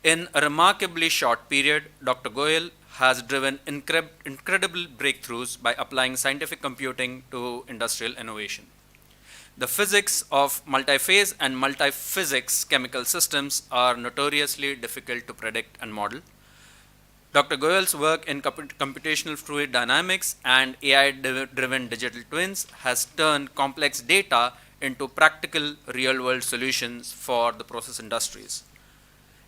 In a remarkably short period, Dr. Goyal has driven incredible breakthroughs by applying scientific computing to industrial innovation. The physics of multi-phase and multi-physics chemical systems are notoriously difficult to predict and model. Dr. Goyal's work in computational fluid dynamics and AI-driven digital twins has turned complex data into practical real-world solutions for the process industries.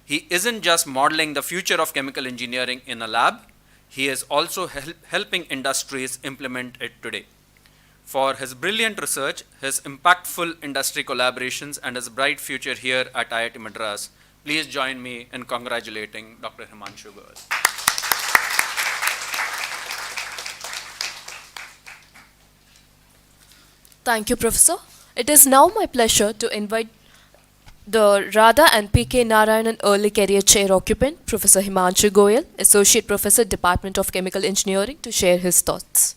He isn't just modeling the future of chemical engineering in a lab, he is also helping industries implement it today. For his brilliant research, his impactful industry collaborations, and his bright future here at IIT Madras, please join me in congratulating Dr. Himanshu Goyal. Thank you, Professor. It is now my pleasure to invite the Radha and P.K. Narayanan Early Career Chair occupant, Professor Himanshu Goyal, Associate Professor, Department of Chemical Engineering, to share his thoughts.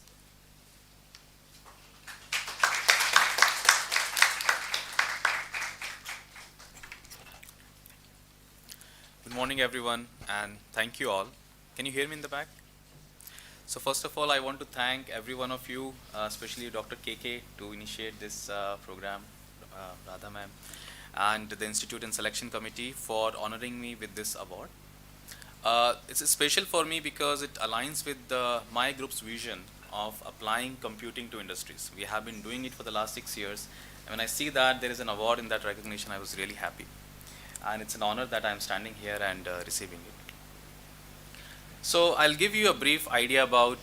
Good morning, everyone, and thank you all. Can you hear me in the back? So first of all, I want to thank every one of you, especially Dr. KK, to initiate this program, Radha ma'am, and the Institute and Selection Committee for honoring me with this award. It's special for me because it aligns with my group's vision of applying computing to industries. We have been doing it for the last 6 years. And when I see that there is an award in that recognition, I was really happy. And it's an honor that I'm standing here and receiving it. So I'll give you a brief idea about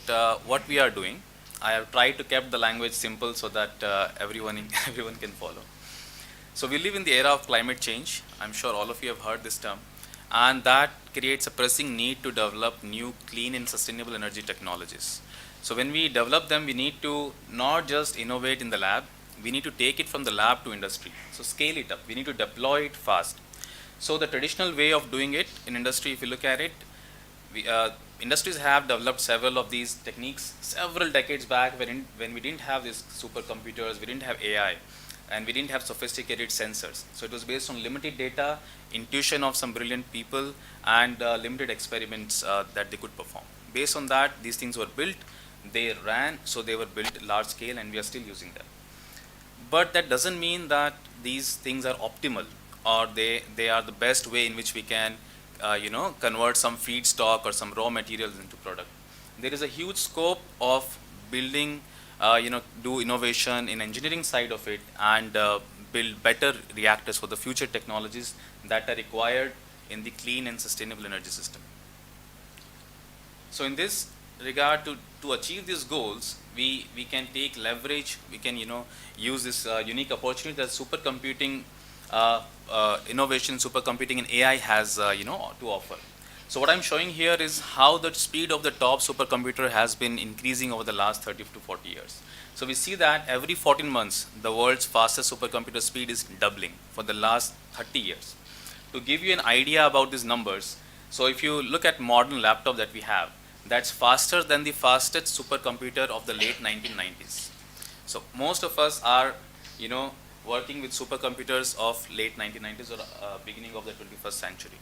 what we are doing. I have tried to keep the language simple so that everyone can follow. So we live in the era of climate change. I'm sure all of you have heard this term. And that creates a pressing need to develop new clean and sustainable energy technologies. So when we develop them, we need to not just innovate in the lab, we need to take it from the lab to industry. So scale it up, we need to deploy it fast. So the traditional way of doing it in industry, if you look at it, industries have developed several of these techniques several decades back when we didn't have these supercomputers, we didn't have AI, and we didn't have sophisticated sensors. So it was based on limited data, intuition of some brilliant people, and limited experiments that they could perform. Based on that, these things were built, they ran, so they were built large scale, and we are still using them. But that doesn't mean that these things are optimal, or they are the best way in which we can convert some feedstock or some raw materials into product. There is a huge scope of building do innovation in engineering side of it and build better reactors for the future technologies that are required in the clean and sustainable energy system. So in this regard, to achieve these goals, we can take leverage, we can use this unique opportunity that supercomputing innovation, supercomputing and AI has to offer. So what I'm showing here is how the speed of the top supercomputer has been increasing over the last 30 to 40 years. So we see that every 14 months, the world's fastest supercomputer speed is doubling for the last 30 years. To give you an idea about these numbers, so if you look at modern laptop that we have, that's faster than the fastest supercomputer of the late 1990s. So most of us are, working with supercomputers of late 1990s or beginning of the 21st century.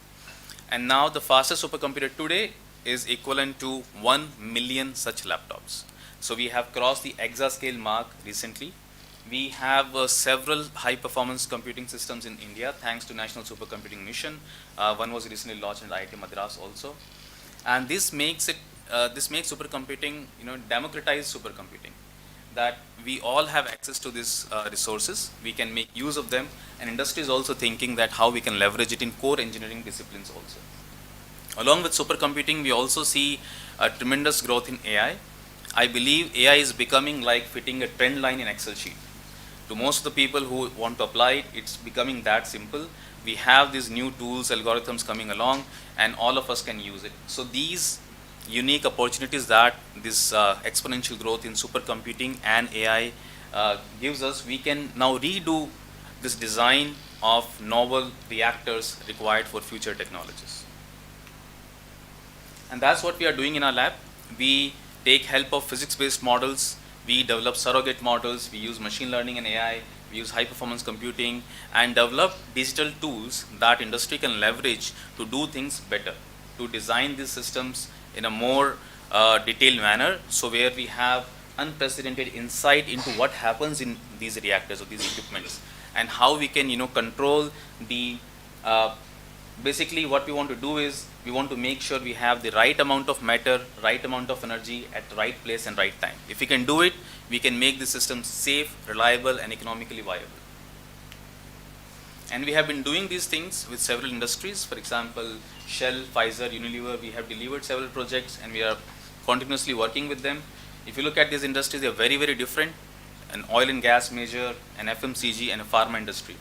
And now the fastest supercomputer today is equivalent to 1 million such laptops. So we have crossed the exascale mark recently. We have several high performance computing systems in India thanks to National Supercomputing Mission. One was recently launched in IITMadras also. And this makes supercomputing, democratized supercomputing. That we all have access to these resources, we can make use of them, and industry is also thinking that how we can leverage it in core engineering disciplines also. Along with supercomputing, we also see a tremendous growth in AI. I believe AI is becoming like fitting a trend line in Excel sheet. To most of the people who want to apply it, it's becoming that simple. We have these new tools, algorithms coming along, and all of us can use it. So these unique opportunities that this exponential growth in supercomputing and AI gives us, we can now redo this design of novel reactors required for future technologies. And that's what we are doing in our lab. We take help of physics-based models, we develop surrogate models, we use machine learning and AI, we use high performance computing, and develop digital tools that industry can leverage to do things better, to design these systems in a more detailed manner, so where we have unprecedented insight into what happens in these reactors or these equipments, and how we can control the basically what we want to do is we want to make sure we have the right amount of matter, right amount of energy at the right place and right time. If we can do it, we can make the system safe, reliable and economically viable. And we have been doing these things with several industries. For example, Shell, Pfizer, Unilever, we have delivered several projects and we are continuously working with them. If you look at these industries, they are very, very different. An oil and gas major, an FMCG and a pharma industry.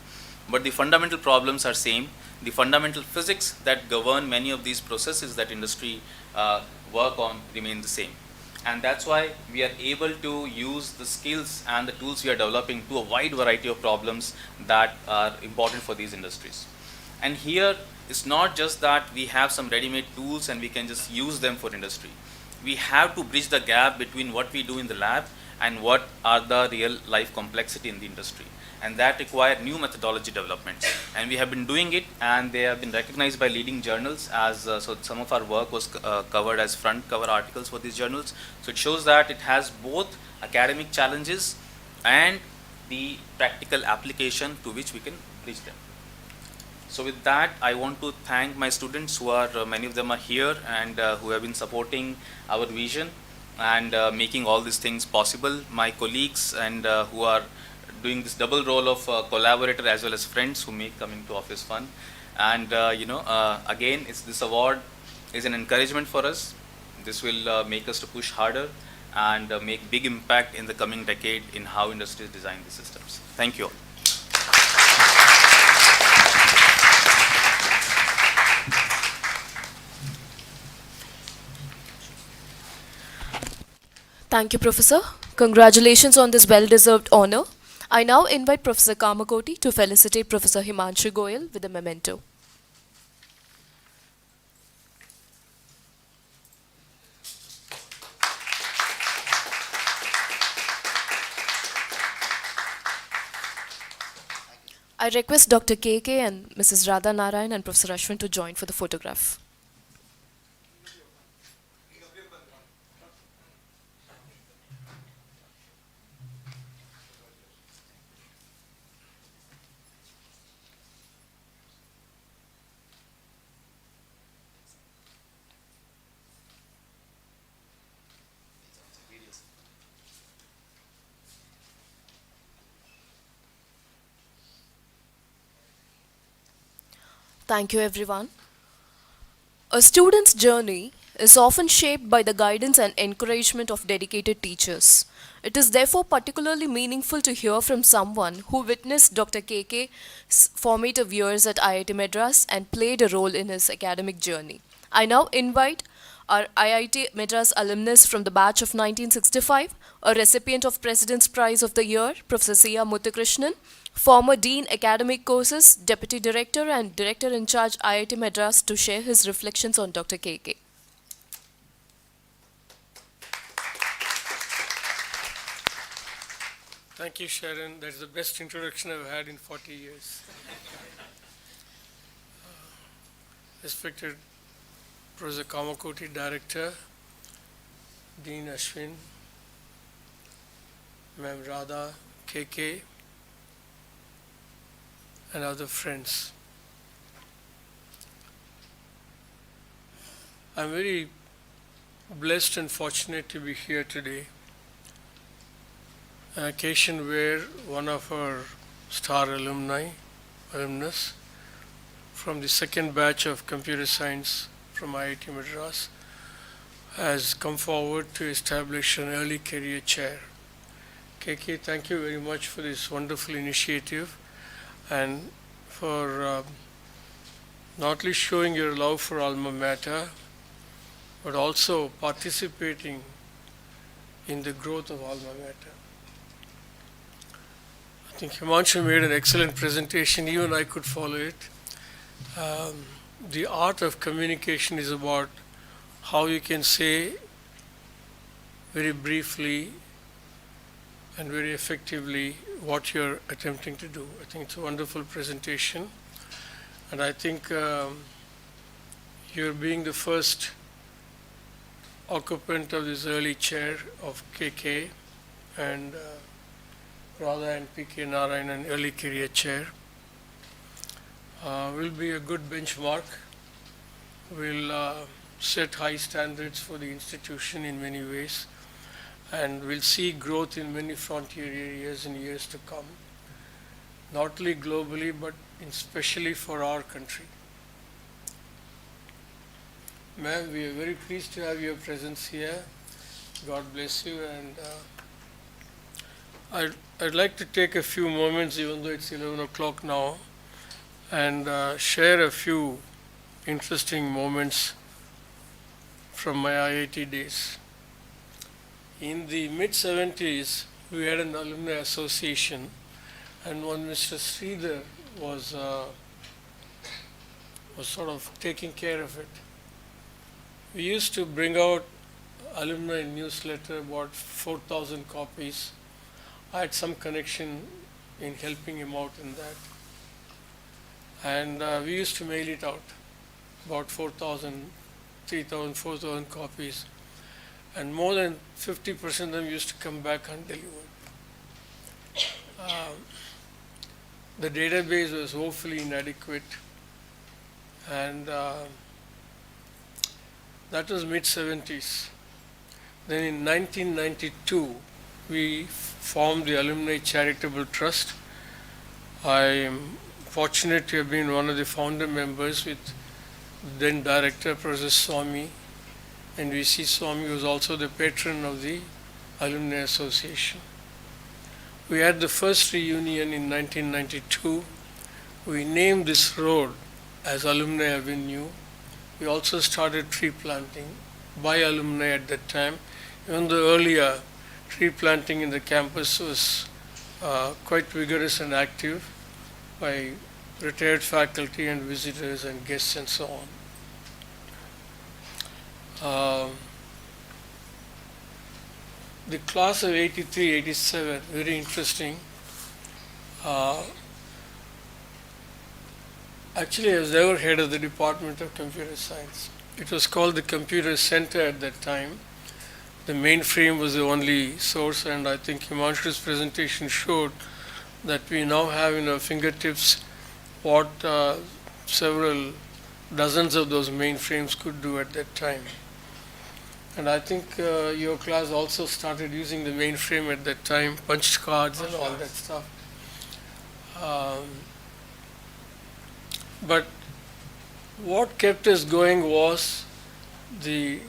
But the fundamental problems are same. The fundamental physics that govern many of these processes that industry work on remain the same. And that's why we are able to use the skills and the tools we are developing to a wide variety of problems that are important for these industries. And here, it's not just that we have some ready-made tools and we can just use them for industry. We have to bridge the gap between what we do in the lab and what are the real life complexity in the industry. And that require new methodology developments. And we have been doing it, and they have been recognized by leading journals as, so some of our work was covered as front cover articles for these journals. So it shows that it has both academic challenges and the practical application to which we can bridge them. So with that, I want to thank my students who are, many of them are here and who have been supporting our vision. and making all these things possible. My colleagues and who are doing this double role of collaborator as well as friends who make coming to office fun. And again, this award is an encouragement for us. This will make us to push harder and make big impact in the coming decade in how industries design the systems. Thank you all. Thank you, Professor. Congratulations on this well-deserved honor. I now invite Professor Kamakoti to felicitate Professor Himanshu Goyal with a memento. I request Dr. KK and Mrs. Radha Narayan and Professor Ashwin to join for the photograph. Thank you, everyone. A student's journey is often shaped by the guidance and encouragement of dedicated teachers. It is therefore particularly meaningful to hear from someone who witnessed Dr. KK's formative years at IIT Madras and played a role in his academic journey. I now invite our IIT Madras alumnus from the batch of 1965, a recipient of President's Prize of the Year, Professor C.R. Muthukrishnan, former Dean Academic Courses, Deputy Director and Director in Charge IIT Madras, to share his reflections on Dr. KK. Thank you, Sharon. That's the best introduction I've had in 40 years. Respected Professor Kamakoti, Director, Dean Ashwin, Ma'am Radha, KK, and other friends. I'm very blessed and fortunate to be here today, an occasion where one of our star alumnus from the second batch of computer science from IIT Madras has come forward to establish an early career chair. KK, thank you very much for this wonderful initiative and for not only showing your love for alma mater, but also participating in the growth of alma mater. I think Himanshu made an excellent presentation. Even I could follow it. The art of communication is about how you can say very briefly and very effectively what you're attempting to do. I think it's a wonderful presentation, and I think you're being the first occupant of this early chair of KK and Radha and PK Narayan, an early career chair. Will be a good benchmark, will set high standards for the institution in many ways, and we'll see growth in many frontier areas in years to come, not only globally but especially for our country. Ma'am, we are very pleased to have your presence here. God bless you, and I'd like to take a few moments, even though it's 11 o'clock now, and share a few interesting moments from my IIT days. In the mid-70s, we had an alumni association, and one Mr. Sridhar was sort of taking care of it. We used to bring out alumni newsletter, about 4,000 copies. I had some connection in helping him out in that. And we used to mail it out, about 4,000, 3,000, 4,000 copies. And more than 50% of them used to come back undelivered. The database was woefully inadequate, and that was mid-70s. Then in 1992, we formed the Alumni Charitable Trust. I am fortunate to have been one of the founder members with then Director Professor Swami, and VC Swami was also the patron of the Alumni Association. We had the first reunion in 1992. We named this road as Alumni Avenue. We also started tree planting by alumni at that time. Even though earlier tree planting in the campus was quite vigorous and active by retired faculty and visitors and guests and so on. The class of 83, 87, very interesting. Actually, I was ever head of the Department of Computer Science. It was called the Computer Center at that time. The mainframe was the only source, and I think Himanshu's presentation showed that we now have in our fingertips what several dozens of those mainframes could do at that time. And I think your class also started using the mainframe at that time, punched cards and all that stuff. But what kept us going was the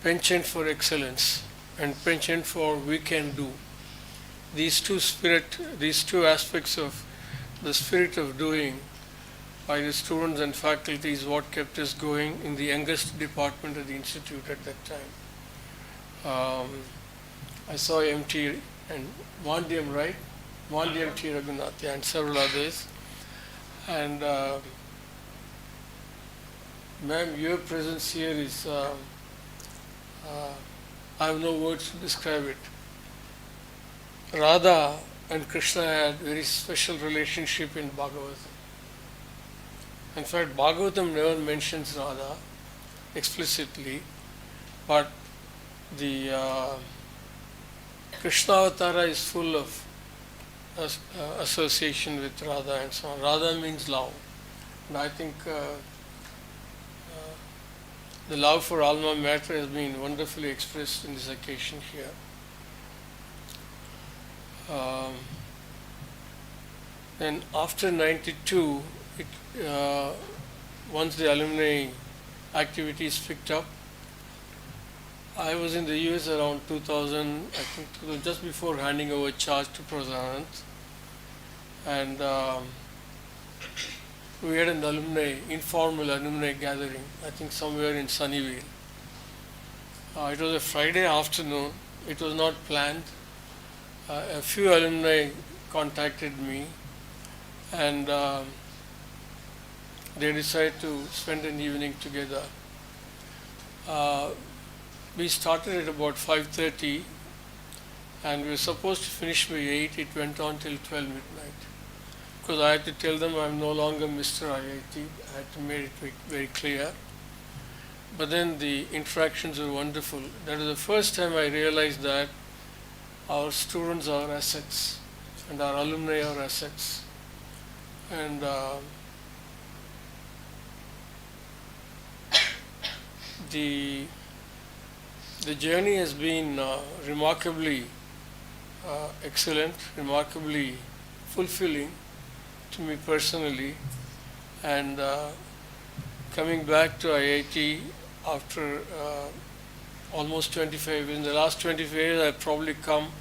penchant for excellence and penchant for we can do. These two aspects of the spirit of doing by the students and faculty is what kept us going in the youngest department of the institute at that time. I saw MT and Mondium, right? Mondium T. Raghunath and several others. And ma'am, your presence here is, I have no words to describe it. Radha and Krishna had very special relationship in Bhagavatam. In fact, Bhagavatam never mentions Radha explicitly, but the Krishna Avatara is full of association with Radha and so on. Radha means love. And I think the love for alma mater has been wonderfully expressed in this occasion here. Then after 92, once the alumni activities picked up, I was in the US around 2000, I think it was just before handing over charge to Professor Anand. And we had an informal alumni gathering, I think somewhere in Sunnyvale. It was a Friday afternoon, it was not planned. A few alumni contacted me, and they decided to spend an evening together. We started at about 5:30, and we were supposed to finish by 8. It went on till 12 midnight. Because I had to tell them I'm no longer Mr. IIT. I had to make it very clear. But then the interactions were wonderful. That was the first time I realized that our students are assets and our alumni are assets. And the journey has been remarkably excellent, remarkably fulfilling to me personally. And coming back to IIT after almost 25 years, in the last 25 years I've probably come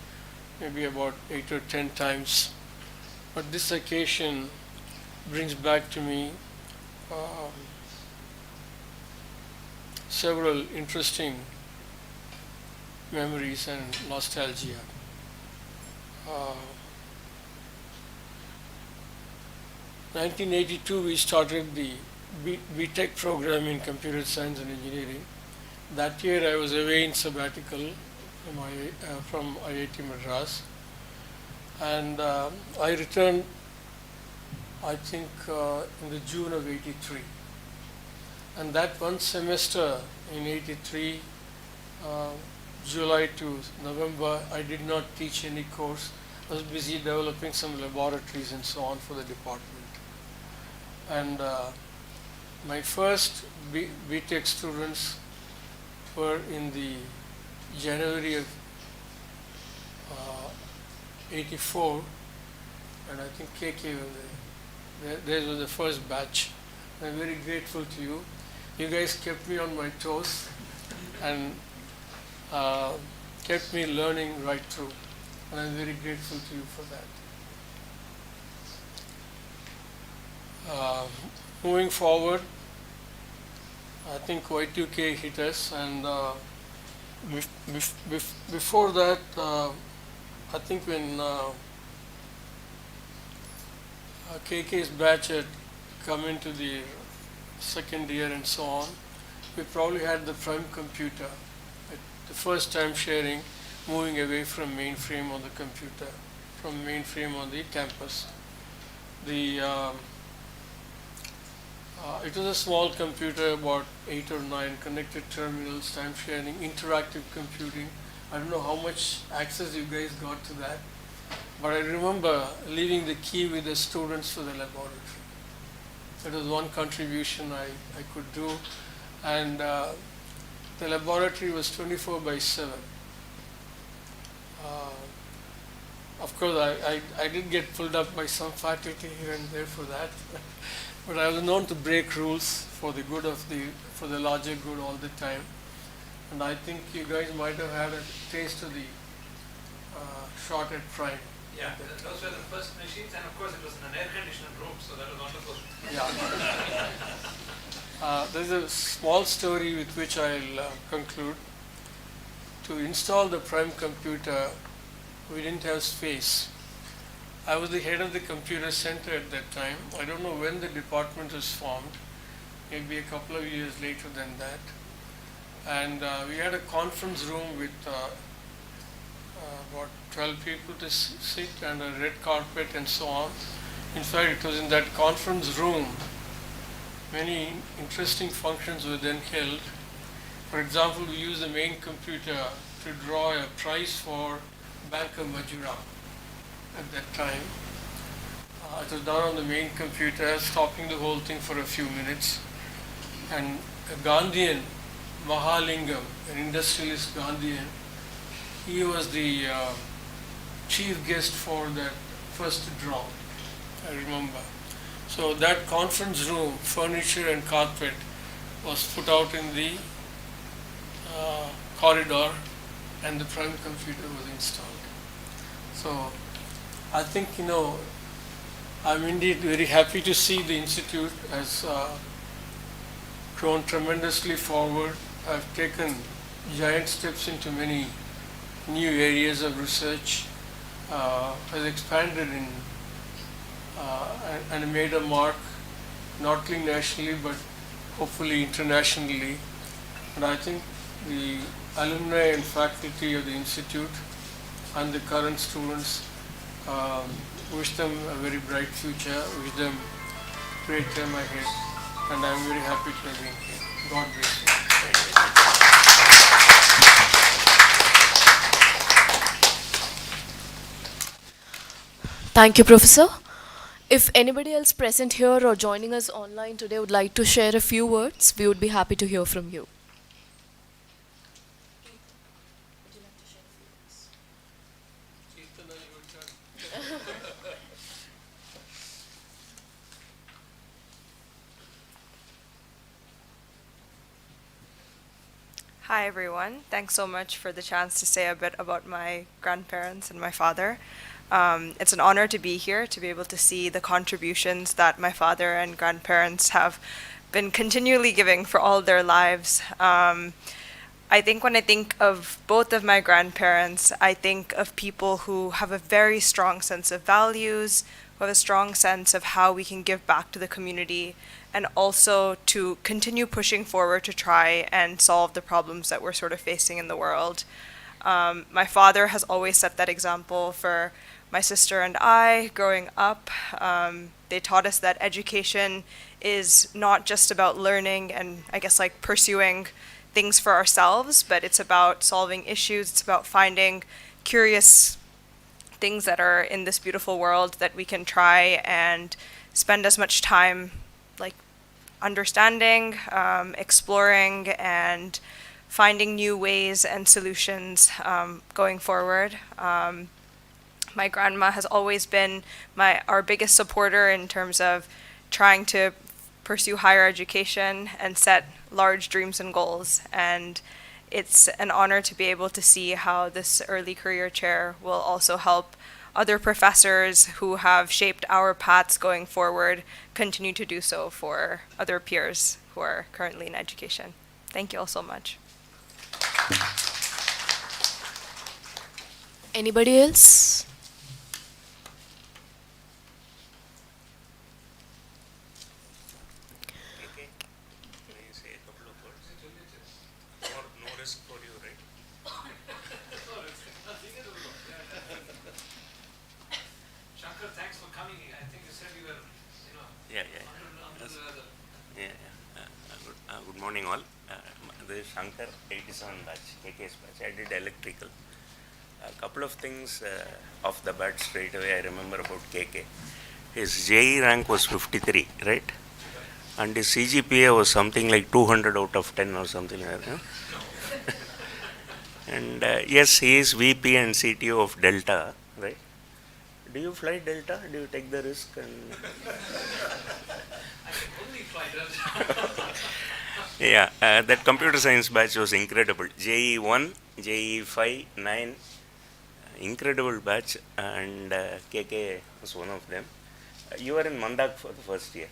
maybe about 8 or 10 times. But this occasion brings back to me several interesting memories and nostalgia. 1982 we started the B.Tech program in Computer Science and Engineering. That year I was away in sabbatical from IITMadras, and I returned I think in the June of 83. And that one semester in 83, July to November, I did not teach any course. I was busy developing some laboratories and so on for the department. And my first B.Tech students were in the January of 84, and I think KK was there was the first batch. I'm very grateful to you. You guys kept me on my toes and kept me learning right through, and I'm very grateful to you for that. Moving forward, I think Y2K hit us, and before that, I think when KK's batch had come into the second year and so on, we probably had the prime computer at the first time sharing, moving away from mainframe on the computer, from mainframe on the campus. It was a small computer, about 8 or 9 connected terminals, time sharing, interactive computing. I don't know how much access you guys got to that, but I remember leaving the key with the students for the laboratory. That was one contribution I could do, and the laboratory was 24/7. Of course, I did get pulled up by some faculty here and there for that, but I was known to break rules for the good of for the larger good all the time. And I think you guys might have had a taste of the shot at Prime. Yeah, those were the first machines, and of course it was in an air-conditioned room, so that was wonderful. Yeah. There's a small story with which I'll conclude. To install the Prime computer, we didn't have space. I was the head of the computer center at that time. I don't know when the department was formed, maybe a couple of years later than that. And we had a conference room with about 12 people to sit and a red carpet and so on. In fact, it was in that conference room many interesting functions were then held. For example, we used the main computer to draw a prize for Bank of Majura at that time. It was done on the main computer, stopping the whole thing for a few minutes. And a Gandhian, Mahalingam, an industrialist Gandhian, he was the chief guest for that first draw, I remember. So that conference room, furniture and carpet was put out in the corridor, and the Prime computer was installed. So I think, I'm indeed very happy to see the Institute has grown tremendously forward. I've taken giant steps into many new areas of research, has expanded in and made a mark, not only nationally but hopefully internationally. And I think the alumni and faculty of the Institute and the current students wish them a very bright future, wish them great time ahead, and I'm very happy to have been here. God bless you. Thank you, Professor. If anybody else present here or joining us online today would like to share a few words, we would be happy to hear from you. Hi everyone, thanks so much for the chance to say a bit about my grandparents and my father. It's an honor to be here, to be able to see the contributions that my father and grandparents have been continually giving for all their lives. I think when I think of both of my grandparents, I think of people who have a very strong sense of values, who have a strong sense of how we can give back to the community, and also to continue pushing forward to try and solve the problems that we're sort of facing in the world. My father has always set that example for my sister and I growing up. They taught us that education is not just about learning and I guess like pursuing things for ourselves, but it's about solving issues, it's about finding curious things that are in this beautiful world that we can try and spend as much time like understanding, exploring, and finding new ways and solutions going forward. My grandma has always been our biggest supporter in terms of trying to pursue higher education and set large dreams and goals. And it's an honor to be able to see how this early career chair will also help other professors who have shaped our paths going forward continue to do so for other peers who are currently in education. Thank you all so much. Anybody else? Good morning all. This is Shankar, 87 batch, KK's batch. I did electrical. A couple of things off the bat straight away I remember about KK. His JE rank was 53, right? And his CGPA was something like 200 out of 10 or something like that. And yes, he is VP and CTO of Delta, right? Do you fly Delta? Do you take the risk? And yeah, that computer science batch was incredible. JE 1, JE 5, 9, incredible batch, and KK was one of them. You were in Mandak for the first year.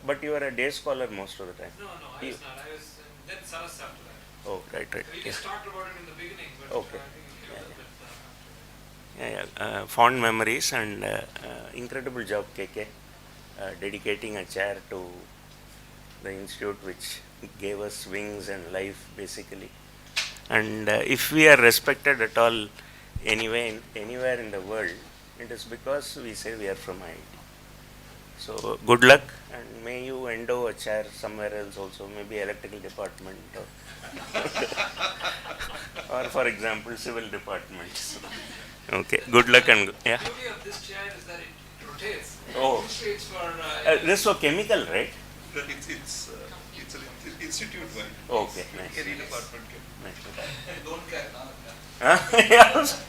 But you were a day scholar most of the time. No, I was not. I was then Saras after that. Oh, right. We just talked about it in the beginning, but okay. I think Fond memories and incredible job, KK, dedicating a chair to the institute which gave us wings and life basically. And if we are respected at all anywhere in the world, it is because we say we are from IIT. So good luck, and may you endow a chair somewhere else also, maybe electrical department or for example civil department. Okay, good luck and yeah. the beauty of this chair is that it rotates. Oh, It's for this was chemical, right? It's institute wide. Okay, nice. Any department can. don't care now. Yes.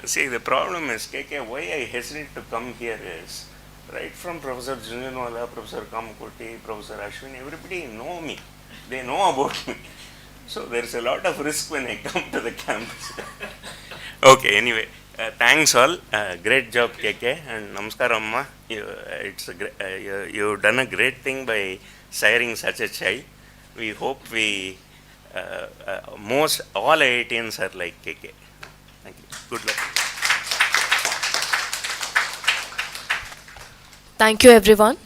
See, the problem is, KK, why I hesitate to come here is, right from Professor Junjanwala, Professor Kamakoti, Professor Ashwin, everybody know me. They know about me. So there is a lot of risk when I come to the campus. Okay, anyway, thanks all. Great job, KK, and Namaskar Amma. You've done a great thing by siring such a child. We hope all IITians are like KK. Thank you. Good luck. Thank you, everyone.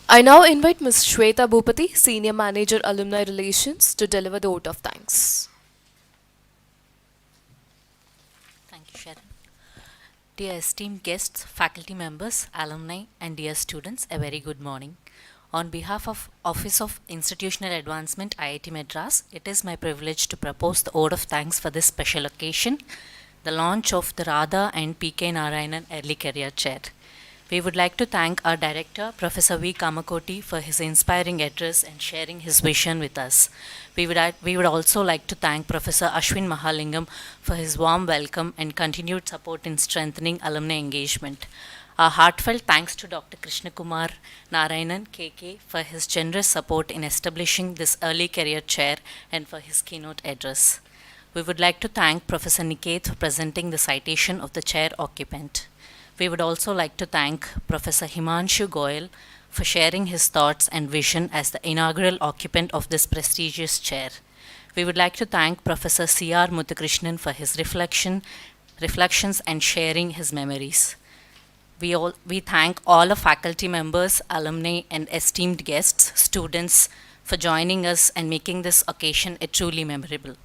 I now invite Ms. Shweta Bhupati, Senior Manager, Alumni Relations, to deliver the vote of thanks. Thank you, Sharon. Dear esteemed guests, faculty members, alumni, and dear students, a very good morning. On behalf of Office of Institutional Advancement, IIT Madras, it is my privilege to propose the vote of thanks for this special occasion, the launch of the Radha and PK Narayanan Early Career Chair. We would like to thank our Director, Professor V. Kamakoti, for his inspiring address and sharing his vision with us. We would also like to thank Professor Ashwin Mahalingam for his warm welcome and continued support in strengthening alumni engagement. Our heartfelt thanks to Dr. Krishna Kumar Narayanan, KK, for his generous support in establishing this early career chair and for his keynote address. We would like to thank Professor Niket for presenting the citation of the chair occupant. We would also like to thank Professor Himanshu Goyal for sharing his thoughts and vision as the inaugural occupant of this prestigious chair. We would like to thank Professor C.R. Muthukrishnan for his reflections and sharing his memories. We thank all the faculty members, alumni, and esteemed guests, students, for joining us and making this occasion a truly memorable.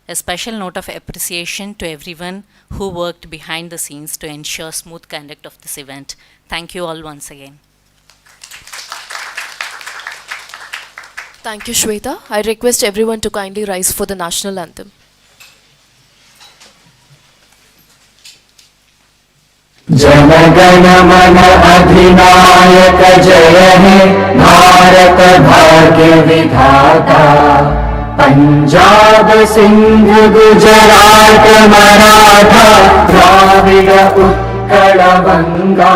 A special note of appreciation to everyone who worked behind the scenes to ensure smooth conduct of this event. Thank you all once again. Thank you, Shweta. I request everyone to kindly rise for the national anthem. Jana गण मन अधिनायक जय हे भारत भाग्य विधाता पंजाब सिंध गुजरात मराठा द्राविड उत्कल बंगा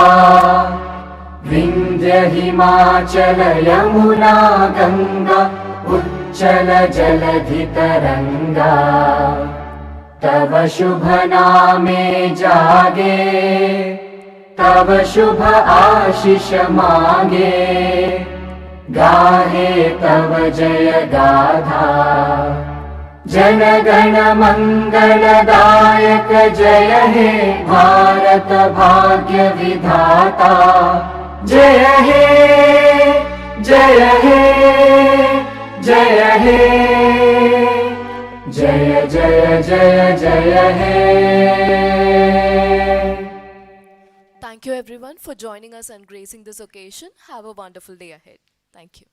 विंध्य हिमाचल यमुना गंगा उच्चल जलधि तरंगा तव शुभ नामे जागे तव शुभ आशीष मागे गाहे तव जय गाथा जन गण मंगलदायक जय हे भारत भाग्य विधाता जय हे जय हे जय हे जय जय जय जय हे. Thank you everyone for joining us and gracing this occasion. Have a wonderful day ahead. Thank you.